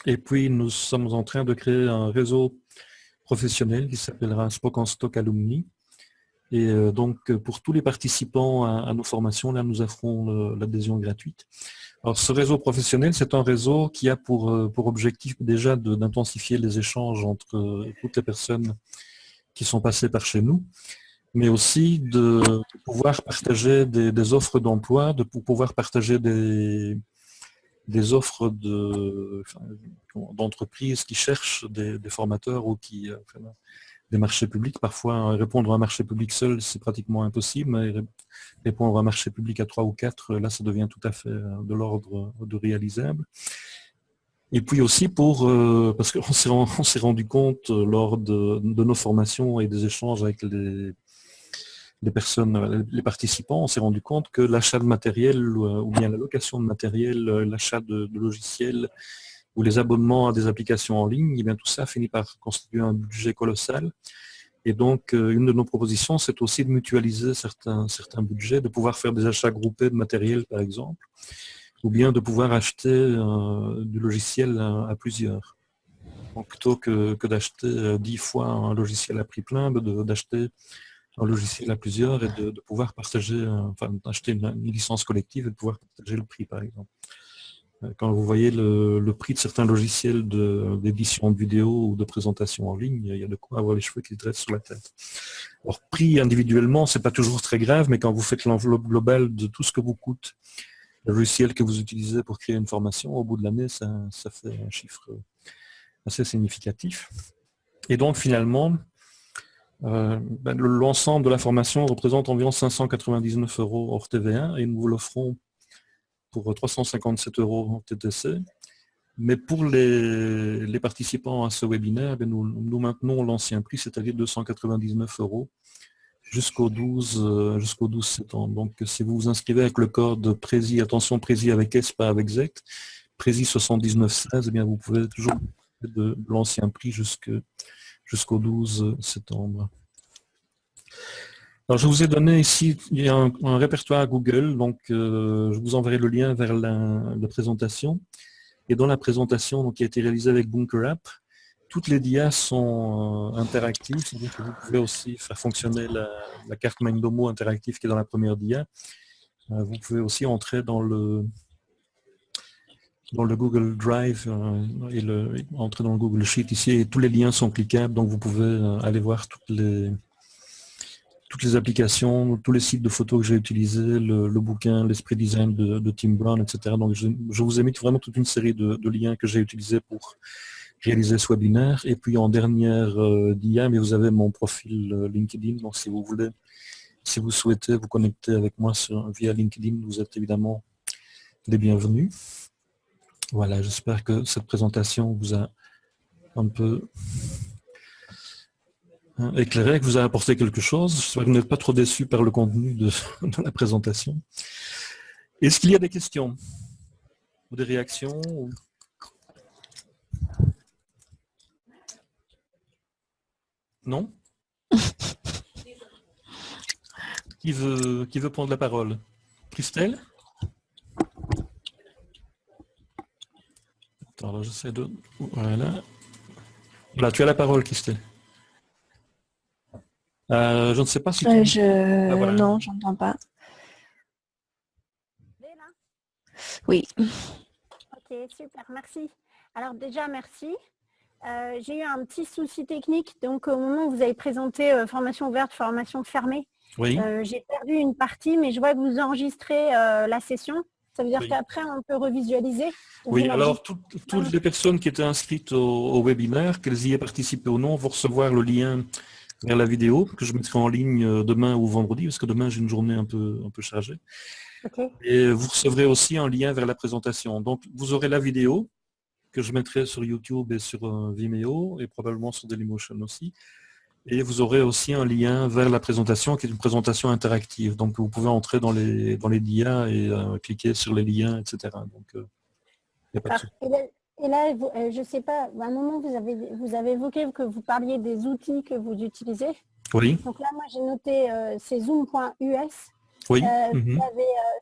Et puis, nous sommes en train de créer un réseau professionnel qui s'appellera SPOC en Stock Alumni. Et donc, pour tous les participants à nos formations, là, nous offrons l'adhésion gratuite. Alors, ce réseau professionnel, c'est un réseau qui a pour objectif déjà d'intensifier les échanges entre toutes les personnes qui sont passées par chez nous, mais aussi de pouvoir partager des offres d'emploi, de pouvoir partager des offres d'entreprises qui cherchent des formateurs ou qui... des marchés publics. Parfois, répondre à un marché public seul, c'est pratiquement impossible, mais répondre à un marché public à 3 ou 4, là, ça devient tout à fait de l'ordre de réalisable. Et puis aussi parce qu'on s'est rendu compte lors de nos formations et des échanges avec les personnes, les participants, on s'est rendu compte que l'achat de matériel ou bien la location de matériel, l'achat de logiciels, ou les abonnements à des applications en ligne, et bien tout ça finit par constituer un budget colossal. Et donc, une de nos propositions, c'est aussi de mutualiser certains budgets, de pouvoir faire des achats groupés de matériel, par exemple, ou bien de pouvoir acheter du logiciel à plusieurs. Donc, plutôt que d'acheter 10 fois un logiciel à prix plein, d'acheter un logiciel à plusieurs et de pouvoir partager, d'acheter une licence collective et de pouvoir partager le prix, par exemple. Quand vous voyez le prix de certains logiciels d'édition de vidéo ou de présentation en ligne, il y a de quoi avoir les cheveux qui se dressent sur la tête. Alors, prix individuellement, c'est pas toujours très grave, mais quand vous faites l'enveloppe globale de tout ce que vous coûte le logiciel que vous utilisez pour créer une formation, au bout de l'année, ça fait un chiffre assez significatif. Et donc finalement, l'ensemble de la formation représente environ 599 € hors TVA et nous vous l'offrons pour 357 € en TTC. Mais pour les participants à ce webinaire, nous maintenons l'ancien prix, c'est-à-dire 299 € jusqu'au 12 septembre. Donc si vous vous inscrivez avec le code PRESI, attention PRESI avec S, pas avec Z, PRESI 7916, eh bien vous pouvez toujours de l'ancien prix jusqu'au 12 septembre. Alors je vous ai donné ici, il y a un répertoire Google, donc je vous enverrai le lien vers la présentation. Et dans la présentation donc, qui a été réalisée avec Bunker App, toutes les dias sont interactives, c'est-à-dire que vous pouvez aussi faire fonctionner la carte Mindomo interactive qui est dans la première dia. Vous pouvez aussi entrer dans le Google Drive et entrer dans le Google Sheet ici, et tous les liens sont cliquables, donc vous pouvez aller voir toutes les applications, tous les sites de photos que j'ai utilisés, le bouquin, l'esprit design de Tim Brown, etc. Donc je vous ai mis vraiment toute une série de liens que j'ai utilisés pour réaliser ce webinaire. Et puis en dernière dia, mais vous avez mon profil LinkedIn, donc si vous voulez, si vous souhaitez vous connecter avec moi via LinkedIn, vous êtes évidemment les bienvenus. Voilà, j'espère que cette présentation vous a un peu éclairé, que vous a apporté quelque chose. J'espère que vous n'êtes pas trop déçus par le contenu de la présentation. Est-ce qu'il y a des questions ou des réactions Non? Qui veut prendre la parole? Christelle? Attends, j'essaie de... Voilà. Voilà, tu as la parole, Christelle. Je ne sais pas si tu... Ah, voilà. Non, j'entends pas. Oui. Ok, super, merci. Alors déjà, merci. J'ai eu un petit souci technique, donc au moment où vous avez présenté formation ouverte, formation fermée, oui. J'ai perdu une partie, mais je vois que vous enregistrez la session. Ça veut dire oui. qu'après, on peut revisualiser. Oui, alors toutes les personnes qui étaient inscrites au webinaire, qu'elles y aient participé ou non, vont recevoir le lien vers la vidéo que je mettrai en ligne demain ou vendredi, parce que demain j'ai une journée un peu chargée. Okay. Et vous recevrez aussi un lien vers la présentation. Donc vous aurez la vidéo que je mettrai sur YouTube et sur Vimeo et probablement sur Dailymotion aussi. Et vous aurez aussi un lien vers la présentation qui est une présentation interactive. Donc vous pouvez entrer dans les dias et cliquer sur les liens, etc. Donc il n'y a pas de souci. Et là, je ne sais pas, à un moment vous avez évoqué que vous parliez des outils que vous utilisez. Oui. Donc là, moi j'ai noté c'est zoom.us. Oui.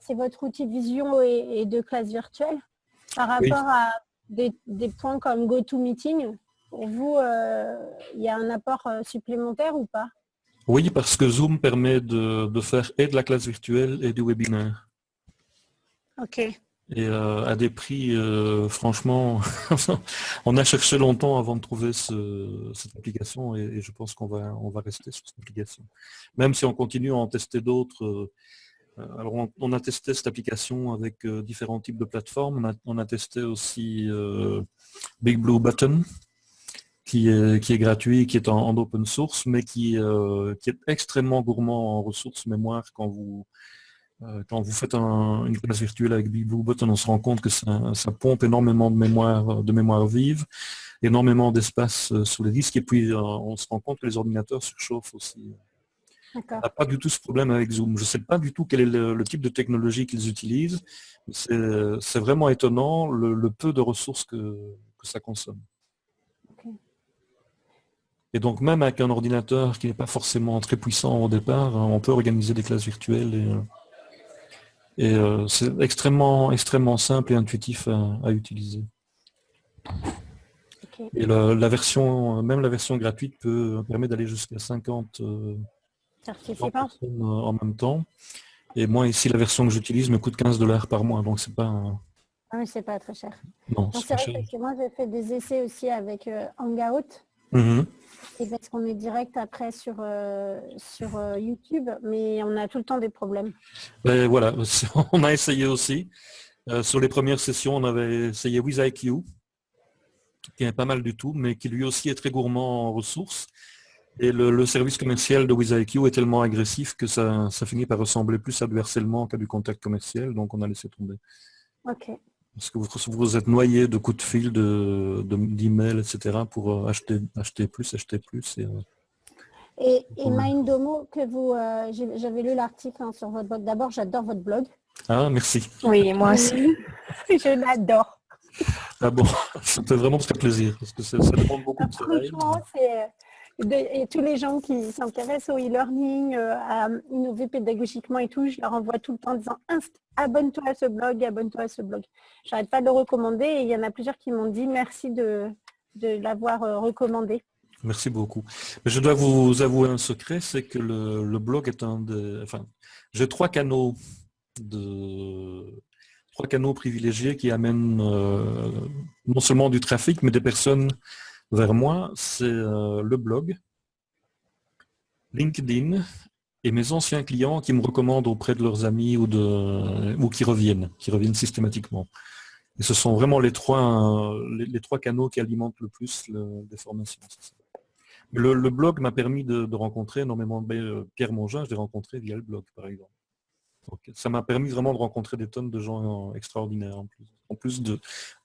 C'est votre outil de vision et de classe virtuelle. Par rapport à des points comme GoToMeeting, pour vous, il y a un apport supplémentaire ou pas? Oui, parce que Zoom permet de faire et de la classe virtuelle et du webinaire. Ok. Et à des prix, franchement, on a cherché longtemps avant de trouver cette application et je pense qu'on va rester sur cette application. Même si on continue à en tester d'autres. Alors on a testé cette application avec différents types de plateformes. On a testé aussi Big Blue Button, qui est gratuit, qui est en open source, mais qui est extrêmement gourmand en ressources mémoire. Quand vous faites une classe virtuelle avec Big Blue Button, on se rend compte que ça pompe énormément de mémoire vive, énormément d'espace sous les disques, et puis on se rend compte que les ordinateurs surchauffent aussi. On n'a pas du tout ce problème avec Zoom. Je ne sais pas du tout quel est le type de technologie qu'ils utilisent. C'est vraiment étonnant le peu de ressources que ça consomme. Okay. Et donc même avec un ordinateur qui n'est pas forcément très puissant au départ, on peut organiser des classes virtuelles et c'est extrêmement simple et intuitif à utiliser. Okay. Et même la version gratuite permet d'aller jusqu'à 50 personnes en même temps. Et moi ici la version que j'utilise me coûte 15 $ par mois, donc c'est pas. Ah oui, c'est pas très cher. Non, c'est vrai que moi j'ai fait des essais aussi avec Hangout. Mhm. Et parce qu'on est direct après sur YouTube, mais on a tout le temps des problèmes. Ben, voilà, on a essayé aussi. Sur les premières sessions, on avait essayé WizIQ, qui est pas mal du tout, mais qui lui aussi est très gourmand en ressources. Et le service commercial de WizIQ est tellement agressif que ça finit par ressembler plus à du harcèlement qu'à du contact commercial, donc on a laissé tomber. Ok. Parce que vous êtes noyé de coups de fil, d'emails, etc. pour acheter plus. Et Mindomo, j'avais lu l'article sur votre blog. D'abord, j'adore votre blog. Ah, merci. Oui, moi aussi. Je l'adore. Ah bon, ça me fait vraiment très plaisir, parce que ça demande beaucoup de travail. Franchement, et tous les gens qui s'intéressent au e-learning, à innover pédagogiquement et tout, je leur envoie tout le temps en disant abonne-toi à ce blog, abonne-toi à ce blog. J'arrête pas de le recommander et il y en a plusieurs qui m'ont dit merci de l'avoir recommandé. Merci beaucoup. Mais je dois vous avouer un secret, c'est que le blog est j'ai trois canaux privilégiés qui amènent non seulement du trafic, mais des personnes vers moi. C'est le blog, LinkedIn et mes anciens clients qui me recommandent auprès de leurs amis ou qui reviennent systématiquement. Et ce sont vraiment les trois canaux qui alimentent le plus les formations. Le blog m'a permis de rencontrer énormément Pierre Mongin, je l'ai rencontré via le blog, par exemple. Donc, ça m'a permis vraiment de rencontrer des tonnes de gens extraordinaires, en plus du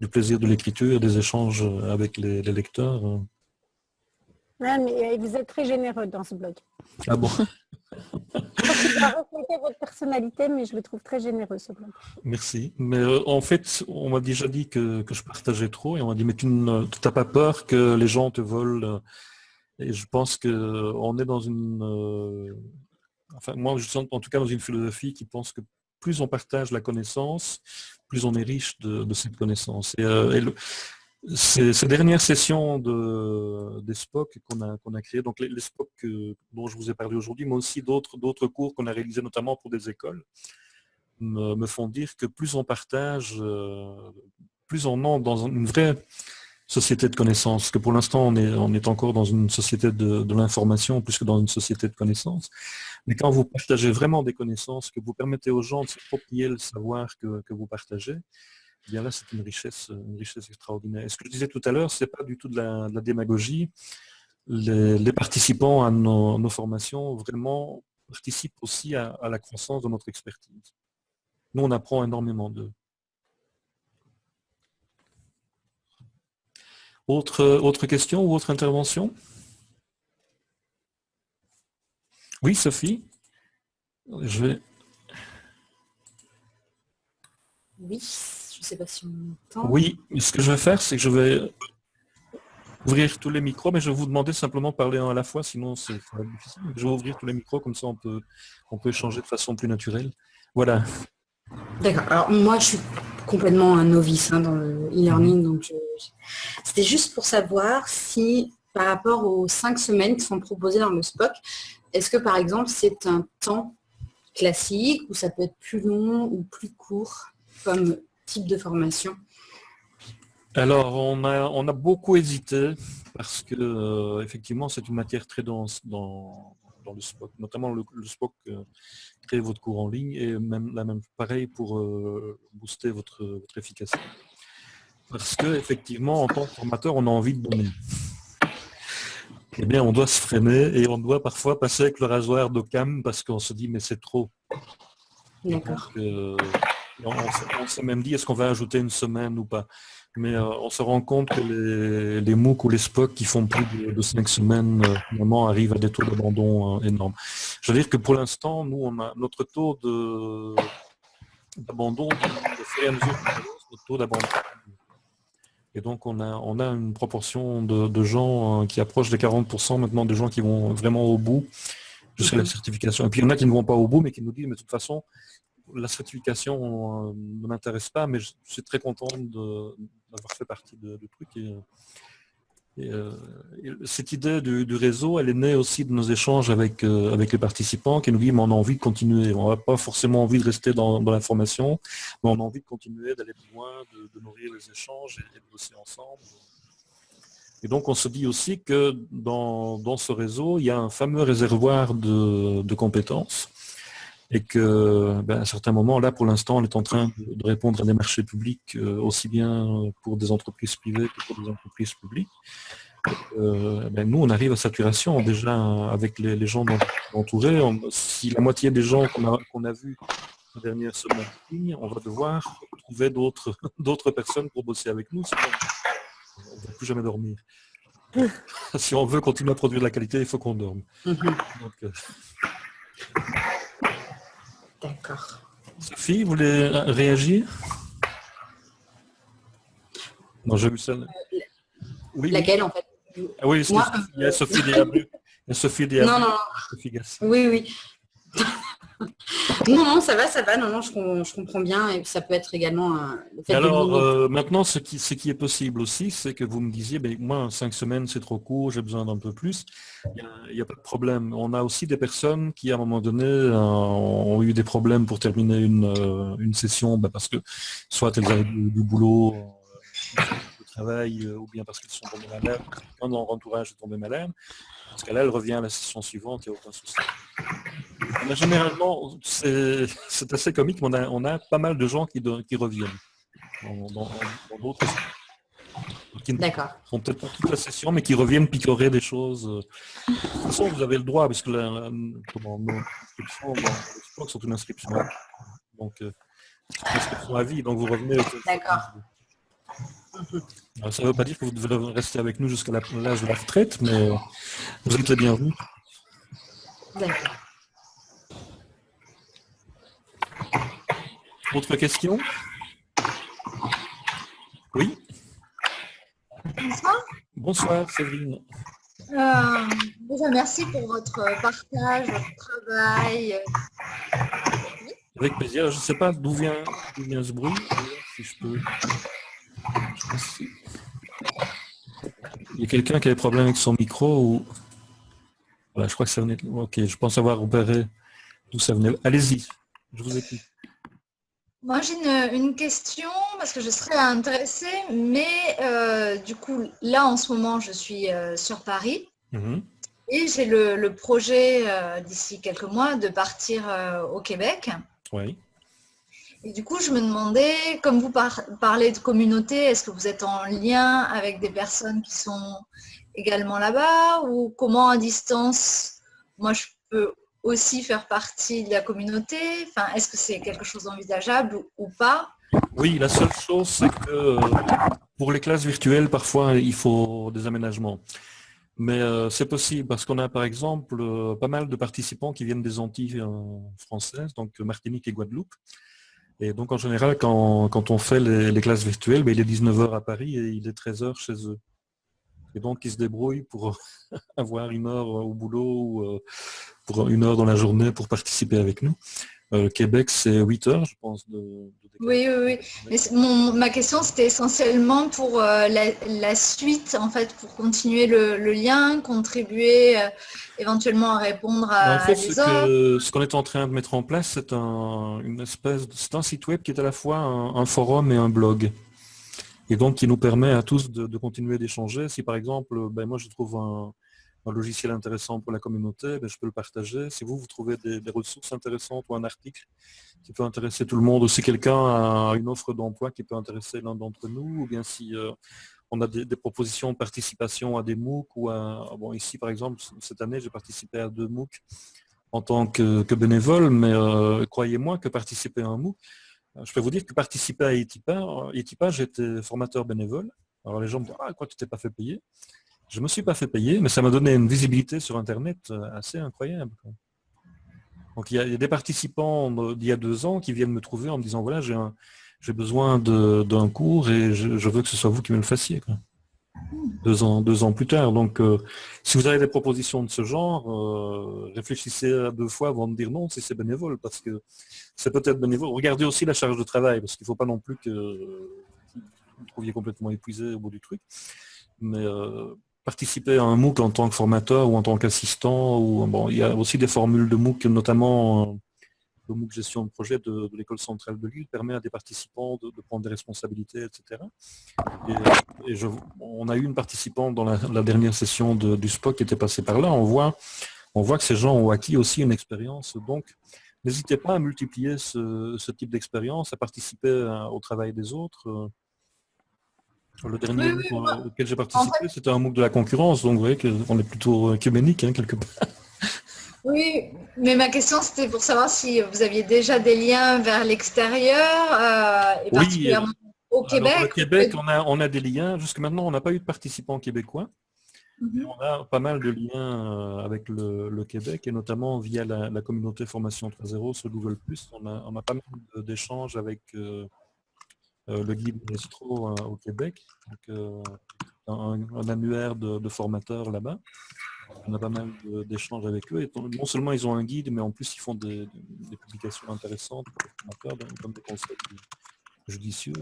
plaisir de l'écriture, des échanges avec les lecteurs. Ouais, mais vous êtes très généreux dans ce blog. Ah bon. Je pense qu'il doit refléter votre personnalité, mais je le trouve très généreux, ce blog. Merci. Mais en fait, on m'a déjà dit que je partageais trop, et on m'a dit, mais tu n'as pas peur que les gens te volent. Et je pense qu'on est dans moi, je suis en tout cas dans une philosophie qui pense que plus on partage la connaissance, plus on est riche de cette connaissance. Ces dernières sessions des SPOC qu'on a créées, donc les SPOC dont je vous ai parlé aujourd'hui, mais aussi d'autres cours qu'on a réalisés notamment pour des écoles, me font dire que plus on partage, plus on entre dans une vraie société de connaissances. Parce que pour l'instant, on est encore dans une société de l'information plus que dans une société de connaissances. Mais quand vous partagez vraiment des connaissances, que vous permettez aux gens de s'approprier le savoir que vous partagez, eh bien là, c'est une richesse extraordinaire. Et ce que je disais tout à l'heure, ce n'est pas du tout de la démagogie. Les participants à nos formations vraiment participent aussi à la croissance de notre expertise. Nous, on apprend énormément d'eux. Autre question ou autre intervention? Oui, Sophie? Oui, je ne sais pas si on m'entend. Oui, ce que je vais faire, c'est que je vais ouvrir tous les micros, mais je vais vous demander simplement de parler un à la fois, sinon c'est difficile. Je vais ouvrir tous les micros, comme ça on peut échanger de façon plus naturelle. Voilà. D'accord. Alors moi, je suis complètement un novice dans le e-learning, donc c'était juste pour savoir si, par rapport aux 5 semaines qui sont proposées dans le SPOC, est-ce que par exemple c'est un temps classique ou ça peut être plus long ou plus court comme type de formation? Alors, on a beaucoup hésité parce que effectivement c'est une matière très dense dans le SPOC, notamment le SPOC créer votre cours en ligne et même pareil pour booster votre efficacité. Parce que effectivement, en tant que formateur, on a envie de donner. Eh bien, on doit se freiner et on doit parfois passer avec le rasoir d'Occam parce qu'on se dit mais c'est trop. D'accord. On s'est même dit est-ce qu'on va ajouter une semaine ou pas. Mais on se rend compte que les MOOC ou les SPOC qui font plus de 5 semaines finalement arrivent à des taux d'abandon énormes. Je veux dire que pour l'instant, nous, on a notre taux d'abandon, au fur et à mesure notre taux d'abandon. Et donc on a une proportion de gens qui approche des 40% maintenant, de gens qui vont vraiment au bout jusqu'à la certification. Et puis il y en a qui ne vont pas au bout, mais qui nous disent, mais de toute façon, la certification ne m'intéresse pas, mais je suis très content d'avoir fait partie de truc. Et cette idée du réseau, elle est née aussi de nos échanges avec les participants qui nous disent, mais on a envie de continuer. On n'a pas forcément envie de rester dans l'information, mais on a envie de continuer, d'aller plus loin, de nourrir les échanges et de bosser ensemble. Et donc, on se dit aussi que dans ce réseau, il y a un fameux réservoir de compétences et que, à certains moments, là, pour l'instant, on est en train de répondre à des marchés publics aussi bien pour des entreprises privées que pour des entreprises publiques. Nous, on arrive à saturation déjà avec les gens entourés. Si la moitié des gens qu'on a vus la dernière semaine, on va devoir trouver d'autres personnes pour bosser avec nous. On ne va plus jamais dormir. Si on veut continuer à produire de la qualité, il faut qu'on dorme. Donc, D'accord. Sophie, vous voulez réagir? Non, j'ai vu ça. Oui, Laquelle, en fait? Ah oui, Moi, il y a Sophie Diabru. Il y a Sophie Diabru. Non, non. Sophie Gassi. Oui. Non, ça va. Non, je comprends bien. Et ça peut être également le fait Alors, maintenant, ce qui est possible aussi, c'est que vous me disiez, moi, 5 semaines, c'est trop court, j'ai besoin d'un peu plus. Il n'y a pas de problème. On a aussi des personnes qui, à un moment donné, ont eu des problèmes pour terminer une session, parce que soit elles avaient du boulot, du travail, ou bien parce qu'elles sont tombées malades, un dans leur entourage est tombé malade. Parce que là, elle revient à la session suivante, il n'y a aucun souci. Généralement, c'est assez comique, mais on a pas mal de gens qui reviennent dans d'autres sessions. Qui ne font peut-être pas toute la session, mais qui reviennent picorer des choses. De toute façon, vous avez le droit, parce que nos inscriptions dans le sport sont une inscription à vie. Donc, c'est une inscription à vie, donc vous revenez. D'accord. Alors, ça ne veut pas dire que vous devez rester avec nous jusqu'à l'âge de la retraite, mais vous êtes les bienvenus. D'accord. Autre question? Oui. Bonsoir. Bonsoir, Séverine. Déjà, merci pour votre partage, votre travail. Avec plaisir. Je ne sais pas d'où vient ce bruit. Si je peux. Il y a quelqu'un qui a des problèmes avec son micro ou. Voilà, je crois que ça venait. Ok, je pense avoir repéré d'où ça venait. Allez-y, je vous écoute. Moi, j'ai une question parce que je serais intéressée, mais du coup, là, en ce moment, je suis sur Paris et j'ai le projet d'ici quelques mois de partir au Québec. Oui. Et du coup, je me demandais, comme vous parlez de communauté, est-ce que vous êtes en lien avec des personnes qui sont également là-bas ou comment à distance, moi, je peux aussi faire partie de la communauté? Enfin, est-ce que c'est quelque chose d'envisageable ou pas? Oui, la seule chose, c'est que pour les classes virtuelles, parfois, il faut des aménagements. Mais c'est possible parce qu'on a, par exemple, pas mal de participants qui viennent des Antilles françaises, donc Martinique et Guadeloupe. Et donc, en général, quand on fait les classes virtuelles, il est 19h à Paris et il est 13h chez eux. Et donc, ils se débrouillent pour avoir 1 heure au boulot ou pour 1 heure dans la journée pour participer avec nous. Québec, c'est 8 heures, je pense. Oui. Mais ma question, c'était essentiellement pour la suite, en fait, pour continuer le lien, contribuer éventuellement à répondre à des offres. Ce qu'on est en train de mettre en place, c'est c'est un site web qui est à la fois un forum et un blog. Et donc, qui nous permet à tous de continuer d'échanger. Si par exemple, moi je trouve un logiciel intéressant pour la communauté, je peux le partager. Si vous trouvez des ressources intéressantes ou un article qui peut intéresser tout le monde, ou si quelqu'un a une offre d'emploi qui peut intéresser l'un d'entre nous, ou bien si on a des propositions de participation à des MOOC, ou ici par exemple, cette année, j'ai participé à 2 MOOC en tant que bénévole, mais croyez-moi que participer à un MOOC, je peux vous dire que participer à Etipa, j'étais formateur bénévole. Alors les gens me disent, quoi, tu t'es pas fait payer? Je ne me suis pas fait payer, mais ça m'a donné une visibilité sur Internet assez incroyable. Donc il y a des participants d'il y a 2 ans qui viennent me trouver en me disant, voilà, j'ai besoin d'un cours et je veux que ce soit vous qui me le fassiez. 2 ans plus tard. Donc si vous avez des propositions de ce genre, réfléchissez à 2 fois avant de dire non si c'est bénévole, parce que c'est peut-être bénévole. Regardez aussi la charge de travail, parce qu'il ne faut pas non plus que vous trouviez complètement épuisé au bout du truc. Mais participer à un MOOC en tant que formateur ou en tant qu'assistant, il y a aussi des formules de MOOC, notamment le MOOC gestion de projet de l'École centrale de Lille permet à des participants de prendre des responsabilités, etc. On a eu une participante dans la dernière session du SPOC qui était passée par là. On voit que ces gens ont acquis aussi une expérience. Donc, n'hésitez pas à multiplier ce type d'expérience, à participer au travail des autres. Le dernier MOOC auquel j'ai participé, c'était un MOOC de la concurrence, donc vous voyez qu'on est plutôt œcuménique, quelque part. Oui, mais ma question c'était pour savoir si vous aviez déjà des liens vers l'extérieur, et particulièrement au Québec. Alors, au Québec, on a des liens. Jusque maintenant, on n'a pas eu de participants québécois. Mais on a pas mal de liens avec le Québec, et notamment via la communauté Formation 3.0 sur Google+. On a pas mal d'échanges avec le guide Maestro au Québec, donc, un annuaire de formateurs là-bas. On a pas mal d'échanges avec eux. Et non seulement ils ont un guide, mais en plus ils font des publications intéressantes pour les formateurs, comme des conseils judicieux.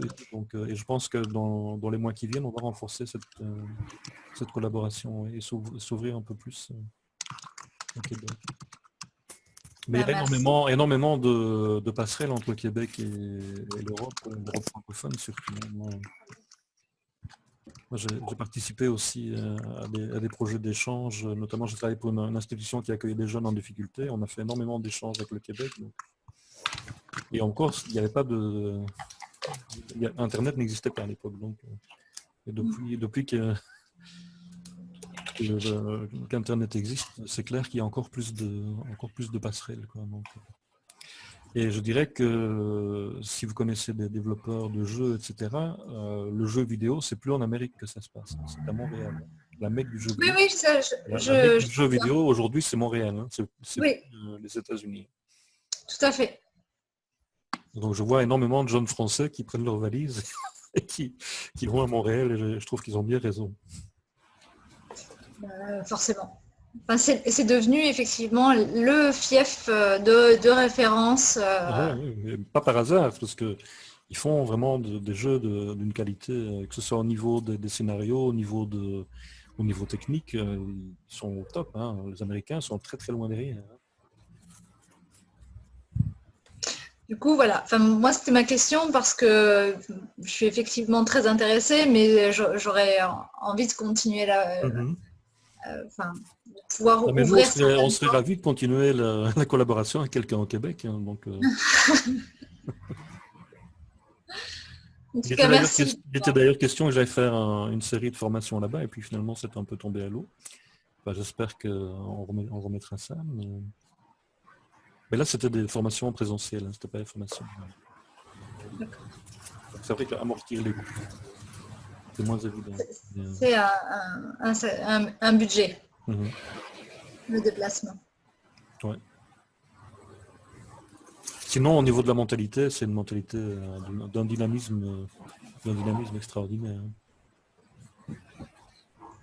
Et je pense que dans les mois qui viennent, on va renforcer cette collaboration et s'ouvrir un peu plus au Québec. Mais il y a énormément de passerelles entre le Québec et l'Europe francophone surtout. Moi, j'ai participé aussi à des projets d'échange, notamment j'ai travaillé pour une institution qui accueillait des jeunes en difficulté. On a fait énormément d'échanges avec le Québec. Et en Corse, il n'y avait pas de... Internet n'existait pas à l'époque. Donc, et depuis qu'Internet existe, c'est clair qu'il y a encore plus de passerelles, quoi. Donc, et je dirais que si vous connaissez des développeurs de jeux, etc., le jeu vidéo, c'est plus en Amérique que ça se passe, c'est à Montréal. La mecque du jeu vidéo. Oui, la mecque du jeu vidéo aujourd'hui, c'est Montréal, hein. C'est les États-Unis. Tout à fait. Donc je vois énormément de jeunes Français qui prennent leurs valises et qui vont à Montréal, et je trouve qu'ils ont bien raison. Forcément. Enfin, c'est devenu effectivement le fief de référence. Pas par hasard, parce qu'ils font vraiment des jeux d'une qualité, que ce soit au niveau des scénarios, au niveau technique, ils sont au top, hein. Les Américains sont très très loin derrière. Du coup, voilà. Enfin, moi, c'était ma question parce que je suis effectivement très intéressée, mais j'aurais envie de continuer là. Pouvoir ouvrir. On serait ravis de continuer la collaboration avec quelqu'un au Québec. Hein, donc, il était d'ailleurs question que j'allais faire une série de formations là-bas, et puis finalement c'est un peu tombé à l'eau. Enfin, j'espère qu'on remettra ça. Mais là c'était des formations présentielles, hein, c'était pas des formations. C'est vrai qu'amortir les coûts, c'est moins évident. C'est un budget. Le déplacement. Ouais. Sinon, au niveau de la mentalité, c'est une mentalité d'un dynamisme extraordinaire.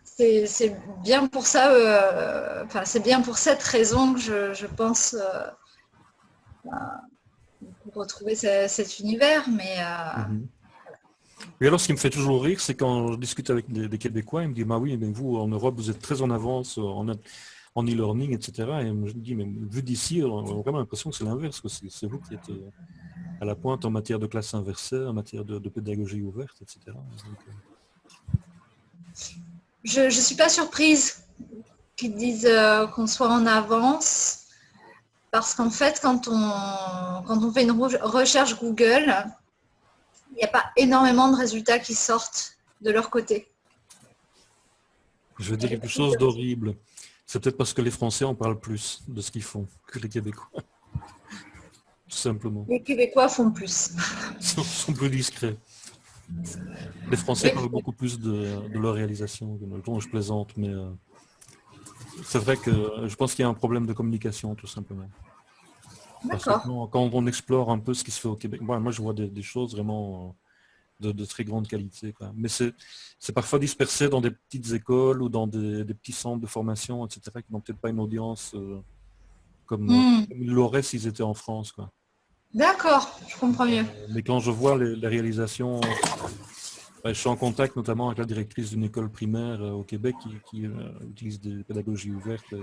C'est bien pour ça, c'est bien pour cette raison que je pense retrouver cet univers, mais... Et alors, ce qui me fait toujours rire, c'est quand je discute avec des Québécois, ils me disent, bah oui, mais vous, en Europe, vous êtes très en avance en e-learning, etc. Et je me dis, mais vu d'ici, on a vraiment l'impression que c'est l'inverse, que c'est vous qui êtes à la pointe en matière de classe inversée, en matière de pédagogie ouverte, etc. Donc, je ne suis pas surprise qu'ils disent qu'on soit en avance, parce qu'en fait, quand on fait une recherche Google, il n'y a pas énormément de résultats qui sortent de leur côté. Je vais dire quelque chose d'horrible. C'est peut-être parce que les Français en parlent plus de ce qu'ils font que les Québécois. Tout simplement. Les Québécois font plus. Ils sont plus discrets. Les Français parlent beaucoup plus de leur réalisation. Dont je plaisante, mais c'est vrai que je pense qu'il y a un problème de communication, tout simplement. Parce que quand on explore un peu ce qui se fait au Québec, moi je vois des choses vraiment de très grande qualité, quoi. Mais c'est parfois dispersé dans des petites écoles ou dans des petits centres de formation, etc., qui n'ont peut-être pas une audience comme ils l'auraient s'ils étaient en France, quoi. D'accord, je comprends mieux. Mais quand je vois les réalisations, je suis en contact notamment avec la directrice d'une école primaire au Québec qui utilise des pédagogies ouvertes.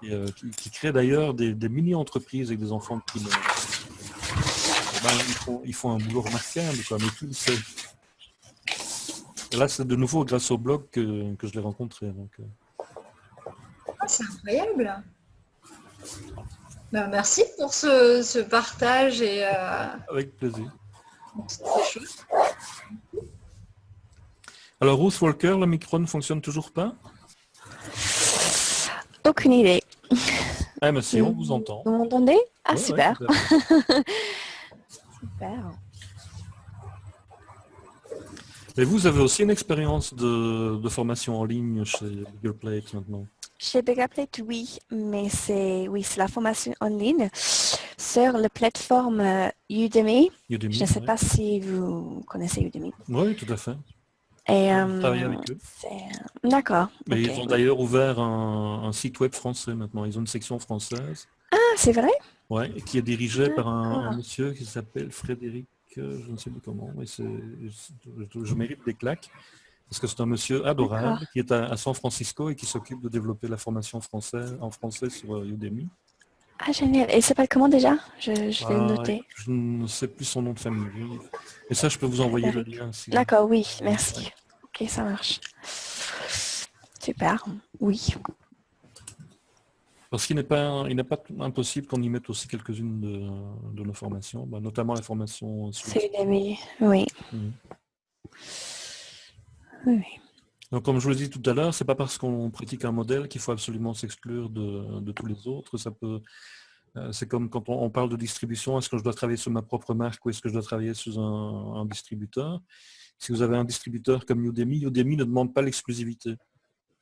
et qui créent d'ailleurs des mini-entreprises avec des enfants de primaire. Ils font un boulot remarquable, quoi, mais tout c'est... Là, c'est de nouveau grâce au blog que je l'ai rencontré. Donc, c'est incroyable. Ben, merci pour ce partage et avec plaisir. c'est chouette. Alors, Ruth Walker, le micro ne fonctionne toujours pas? Aucune idée. Ah, mais si, on vous entend. Vous m'entendez? Ah, Ouais, super. ouais, Super. Et vous avez aussi une expérience de formation en ligne chez Google Plate maintenant? Chez Begaplate, oui, mais c'est la formation en ligne sur la plateforme Udemy. Udemy, Je ne sais ouais. pas si vous connaissez Udemy. Oui, tout à fait. Et, Je travaille avec eux. D'accord. Mais ok. ils ont d'ailleurs ouvert un site web français maintenant. Ils ont une section française, Ah, c'est vrai? ouais, et qui est dirigée par un D'accord. monsieur qui s'appelle Frédéric, je ne sais plus comment, mais je mérite des claques. Parce que c'est un monsieur adorable D'accord. qui est à San Francisco et qui s'occupe de développer la formation en français sur Udemy. Ah, génial. Et il s'appelle comment déjà? Je vais le noter. Je ne sais plus son nom de famille. Et ça, je peux vous envoyer le lien. Si... D'accord, oui, merci. Ok, ça marche. Super, oui. Parce qu'il n'est pas impossible qu'on y mette aussi quelques-unes de nos formations, notamment la formation sur... C'est Udemy, oui. Mhm. Oui. Donc, comme je vous l'ai dit tout à l'heure, c'est pas parce qu'on pratique un modèle qu'il faut absolument s'exclure de tous les autres. Ça peut, c'est comme quand on parle de distribution, est-ce que je dois travailler sur ma propre marque ou est-ce que je dois travailler sur un distributeur? Si vous avez un distributeur comme Udemy, Udemy ne demande pas l'exclusivité.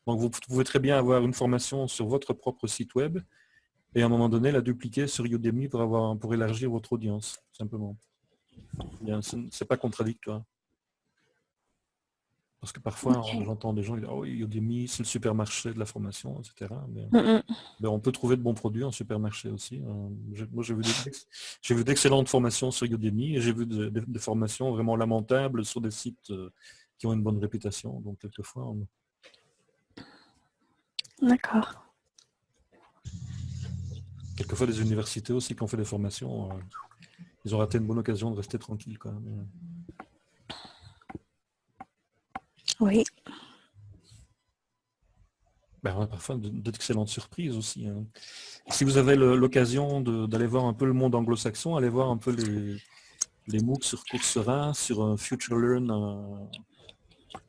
Donc vous pouvez très bien avoir une formation sur votre propre site web et à un moment donné la dupliquer sur Udemy pour élargir votre audience, simplement. C'est pas contradictoire. Parce que parfois, j'entends des gens dire « Oh, Udemy, c'est le supermarché de la formation, etc. » Mais on peut trouver de bons produits en supermarché aussi. Moi, j'ai vu d'excellentes formations sur Udemy et j'ai vu des formations vraiment lamentables sur des sites qui ont une bonne réputation. Donc, quelquefois... D'accord. Quelquefois, des universités aussi qui ont fait des formations, ils ont raté une bonne occasion de rester tranquilles, quand même. Oui. Parfois d'excellentes surprises aussi. Hein. Si vous avez l'occasion d'aller voir un peu le monde anglo-saxon, allez voir un peu les MOOC sur Coursera, sur Future Learn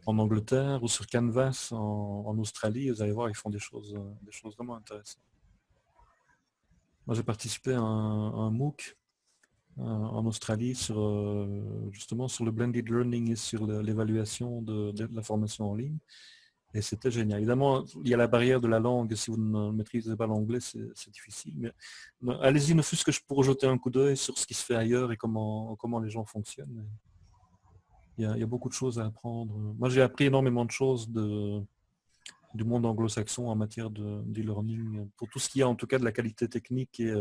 en Angleterre ou sur Canvas en Australie. Vous allez voir, ils font des choses vraiment intéressantes. Moi, j'ai participé à un MOOC en Australie justement sur le blended learning et sur l'évaluation de la formation en ligne. Et c'était génial. Évidemment, il y a la barrière de la langue. Si vous ne maîtrisez pas l'anglais, c'est difficile. Mais allez-y, ne fût-ce que pour jeter un coup d'œil sur ce qui se fait ailleurs et comment les gens fonctionnent. Il y a beaucoup de choses à apprendre. Moi, j'ai appris énormément de choses du monde anglo-saxon en matière d'e-learning, pour tout ce qui est en tout cas de la qualité technique et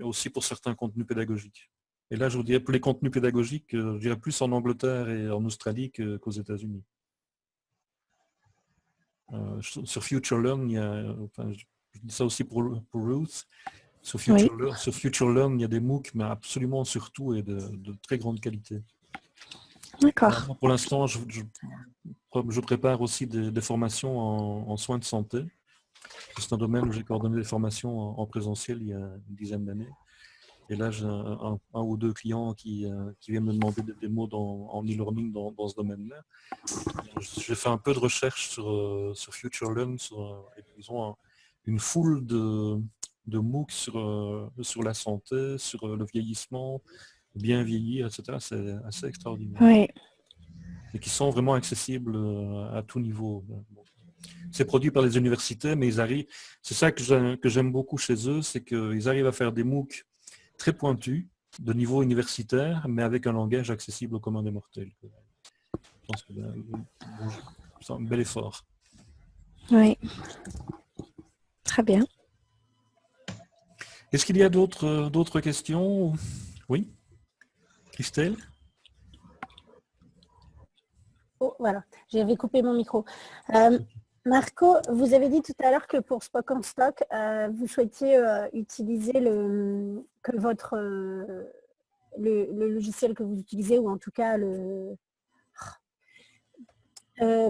aussi pour certains contenus pédagogiques. Et là, je vous dirais, pour les contenus pédagogiques, je dirais plus en Angleterre et en Australie qu'aux États-Unis. Sur Future Learn, je dis ça aussi pour Ruth, sur Future Learn, il y a des MOOC, mais absolument surtout et de très grande qualité. D'accord. Pour l'instant, je prépare aussi des formations en soins de santé. C'est un domaine où j'ai coordonné des formations en présentiel il y a une dizaine d'années. Et là, j'ai un ou deux clients qui viennent me demander des démos en e-learning dans ce domaine-là. J'ai fait un peu de recherche sur Future Learn, et ils ont une foule de MOOC sur la santé, sur le vieillissement, bien vieillir, etc. C'est assez extraordinaire. Oui. Et qui sont vraiment accessibles à tout niveau. C'est produit par les universités, mais ils arrivent. C'est ça que j'aime beaucoup chez eux, c'est qu'ils arrivent à faire des MOOC très pointus, de niveau universitaire, mais avec un langage accessible au commun des mortels. Je pense que c'est un bel effort. Oui. Très bien. Est-ce qu'il y a d'autres questions? Oui, Christelle? Oh, voilà, j'avais coupé mon micro. Marco, vous avez dit tout à l'heure que pour Spock en Stock, vous souhaitiez utiliser le logiciel que vous utilisez, ou en tout cas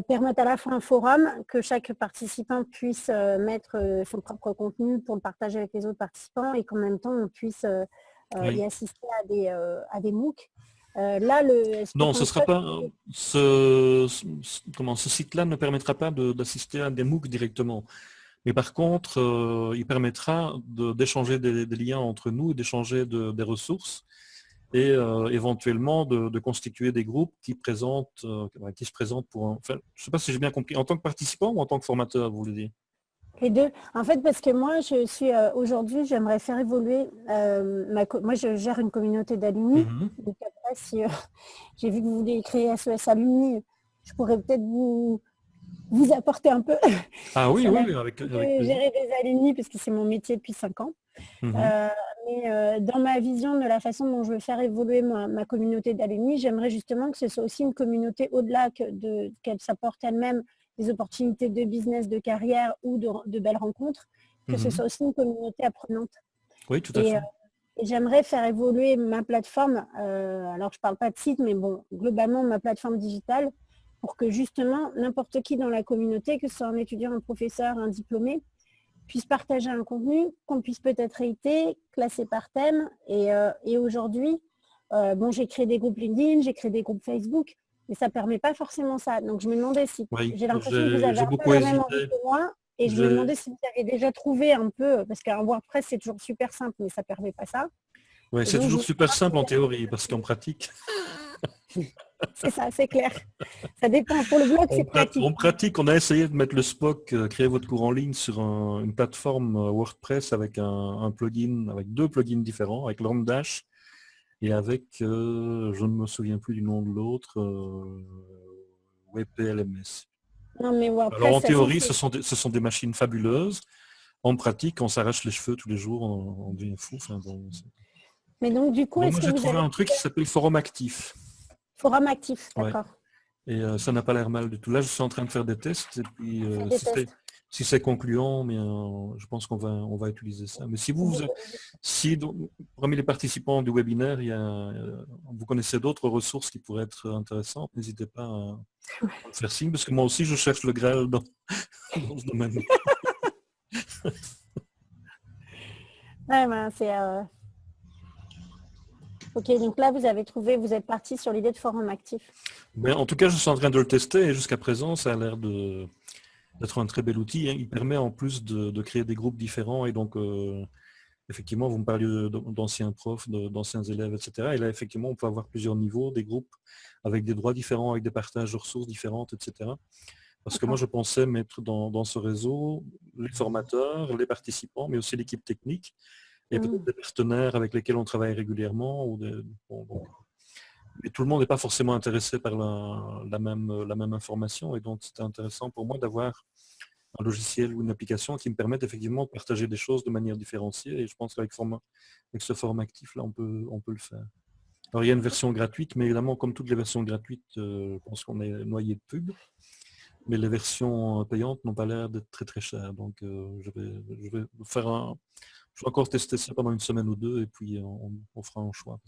permettre à la fois un forum, que chaque participant puisse mettre son propre contenu pour le partager avec les autres participants, et qu'en même temps on puisse y assister à des MOOC. Là, non, ce sera pas ce site-là ne permettra pas d'assister à des MOOC directement. Mais par contre, il permettra d'échanger des liens entre nous, d'échanger des ressources et éventuellement de constituer des groupes qui se présentent pour un... Enfin, je ne sais pas si j'ai bien compris, en tant que participant ou en tant que formateur, vous voulez dire? Les deux. En fait, parce que moi, je suis aujourd'hui, j'aimerais faire évoluer. Moi, je gère une communauté d'alumni. Donc après, si j'ai vu que vous vouliez créer SES Alumni, je pourrais peut-être vous apporter un peu. Ah oui, oui, avec plaisir. Gérer des alumni, parce que c'est mon métier depuis 5 ans. Mais dans ma vision de la façon dont je veux faire évoluer ma communauté d'alumni, j'aimerais justement que ce soit aussi une communauté au-delà qu'elle s'apporte elle-même des opportunités de business, de carrière ou de belles rencontres, que ce soit aussi une communauté apprenante. Oui, tout à fait. Et j'aimerais faire évoluer ma plateforme, alors je ne parle pas de site, mais bon, globalement ma plateforme digitale, pour que justement n'importe qui dans la communauté, que ce soit un étudiant, un professeur, un diplômé, puisse partager un contenu, qu'on puisse peut-être réiter, classer par thème. Et aujourd'hui, j'ai créé des groupes LinkedIn, j'ai créé des groupes Facebook, mais ça ne permet pas forcément ça. Donc je me demandais si, j'ai l'impression que vous avez un peu la même envie que moi, et je me demandais si vous avez déjà trouvé un peu, parce qu'un WordPress c'est toujours super simple, mais ça ne permet pas ça. Oui, c'est toujours super simple en théorie, parce qu'en pratique... C'est ça, c'est clair. Ça dépend. Pour le blog, c'est pratique. En pratique, on a essayé de mettre le Spock, créer votre cours en ligne sur une plateforme WordPress avec un plugin, avec 2 plugins différents, avec LambDash et avec, je ne me souviens plus du nom de l'autre, WebPLMS. Non, mais WordPress, alors en théorie, ce sont des machines fabuleuses. En pratique, on s'arrache les cheveux tous les jours, on devient fou. Enfin, bon, mais donc du coup, moi j'ai trouvé un truc qui s'appelle Forum Actif. Forum Actif, d'accord. Ouais. Et ça n'a pas l'air mal du tout. Là, je suis en train de faire des tests. Et puis, si c'est concluant, mais je pense qu'on va utiliser ça. Mais si parmi les participants du webinaire, vous connaissez d'autres ressources qui pourraient être intéressantes, n'hésitez pas à faire signe, parce que moi aussi, je cherche le Graal dans ce domaine. C'est... Ok, donc là, vous êtes parti sur l'idée de forum actif. Mais en tout cas, je suis en train de le tester et jusqu'à présent, ça a l'air d'être un très bel outil. Il permet en plus de créer des groupes différents et donc, effectivement, vous me parliez d'anciens profs, d'anciens élèves, etc. Et là, effectivement, on peut avoir plusieurs niveaux, des groupes avec des droits différents, avec des partages de ressources différentes, etc. Parce que moi, je pensais mettre dans ce réseau les formateurs, les participants, mais aussi l'équipe technique, et peut-être des partenaires avec lesquels on travaille régulièrement. Mais tout le monde n'est pas forcément intéressé par la même information. Et donc, c'était intéressant pour moi d'avoir un logiciel ou une application qui me permette effectivement de partager des choses de manière différenciée. Et je pense qu'avec ce format actif-là, on peut le faire. Alors, il y a une version gratuite, mais évidemment, comme toutes les versions gratuites, je pense qu'on est noyé de pub. Mais les versions payantes n'ont pas l'air d'être très très chères. Donc, je vais faire je vais encore tester ça pendant une semaine ou deux et puis on fera un choix.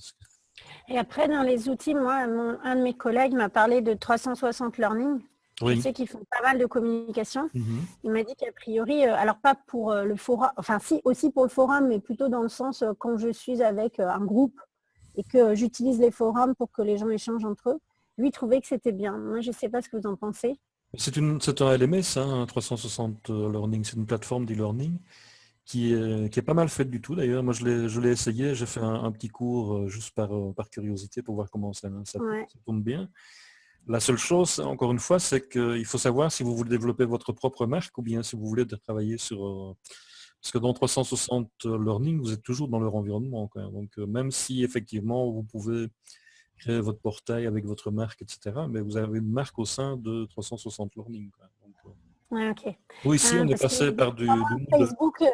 Et après, dans les outils, moi, un de mes collègues m'a parlé de 360 Learning. Oui. Je sais qu'ils font pas mal de communication. Il m'a dit qu'a priori, alors pas pour le forum, enfin si, aussi pour le forum, mais plutôt dans le sens quand je suis avec un groupe et que j'utilise les forums pour que les gens échangent entre eux. Lui, il trouvait que c'était bien. Moi, je ne sais pas ce que vous en pensez. C'est un LMS, un 360 Learning, c'est une plateforme d'e-learning qui est pas mal faite du tout d'ailleurs. Moi je l'ai essayé, j'ai fait un petit cours juste par curiosité pour voir comment ça tourne bien. La seule chose, encore une fois, c'est qu'il faut savoir si vous voulez développer votre propre marque ou bien si vous voulez travailler sur... parce que dans 360 Learning, vous êtes toujours dans leur environnement. Donc même si effectivement vous pouvez créer votre portail avec votre marque, etc., mais vous avez une marque au sein de 360 Learning. Donc, okay. Oui, ici on est passé par du Facebook,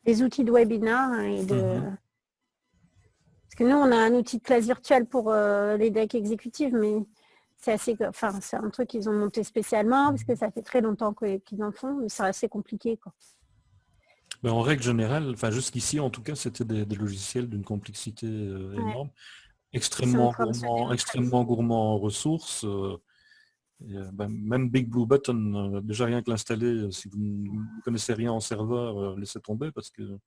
les outils de webinar et de... Parce que nous, on a un outil de classe virtuelle pour les decks exécutifs, mais c'est assez, enfin, c'est un truc qu'ils ont monté spécialement parce que ça fait très longtemps qu'ils en font, mais c'est assez compliqué, quoi. Ben, en règle générale, enfin jusqu'ici en tout cas, c'était des logiciels d'une complexité énorme, extrêmement gourmand en ressources. Ben, même Big Blue Button, déjà rien que l'installer, si vous ne connaissez rien en serveur, laissez tomber parce que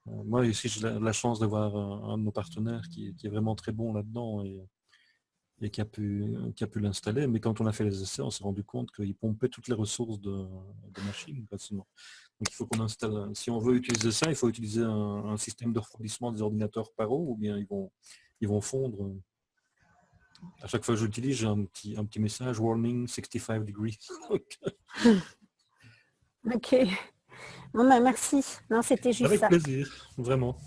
moi ici j'ai la chance d'avoir un de nos partenaires qui est vraiment très bon là-dedans et qui a pu l'installer, mais quand on a fait les essais, on s'est rendu compte qu'il pompait toutes les ressources de machine facilement. Donc il faut qu'on installe, si on veut utiliser ça, il faut utiliser un système de refroidissement des ordinateurs paro, ou bien ils vont fondre. À chaque fois que je l'utilise, j'ai un petit message, warning 65 degrés. Ok. Bon, bah, merci. Non, c'était juste Avec ça. plaisir, vraiment.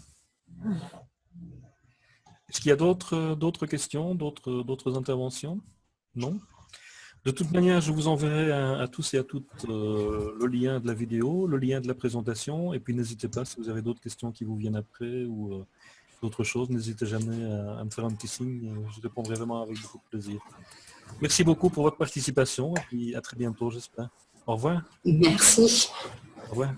Est-ce qu'il y a d'autres questions, d'autres interventions? Non? De toute manière, je vous enverrai à tous et à toutes le lien de la vidéo, le lien de la présentation, et puis n'hésitez pas, si vous avez d'autres questions qui vous viennent après ou d'autres choses, n'hésitez jamais à me faire un petit signe, je répondrai vraiment avec beaucoup de plaisir. Merci beaucoup pour votre participation, et puis à très bientôt, j'espère. Au revoir. Merci. Au revoir.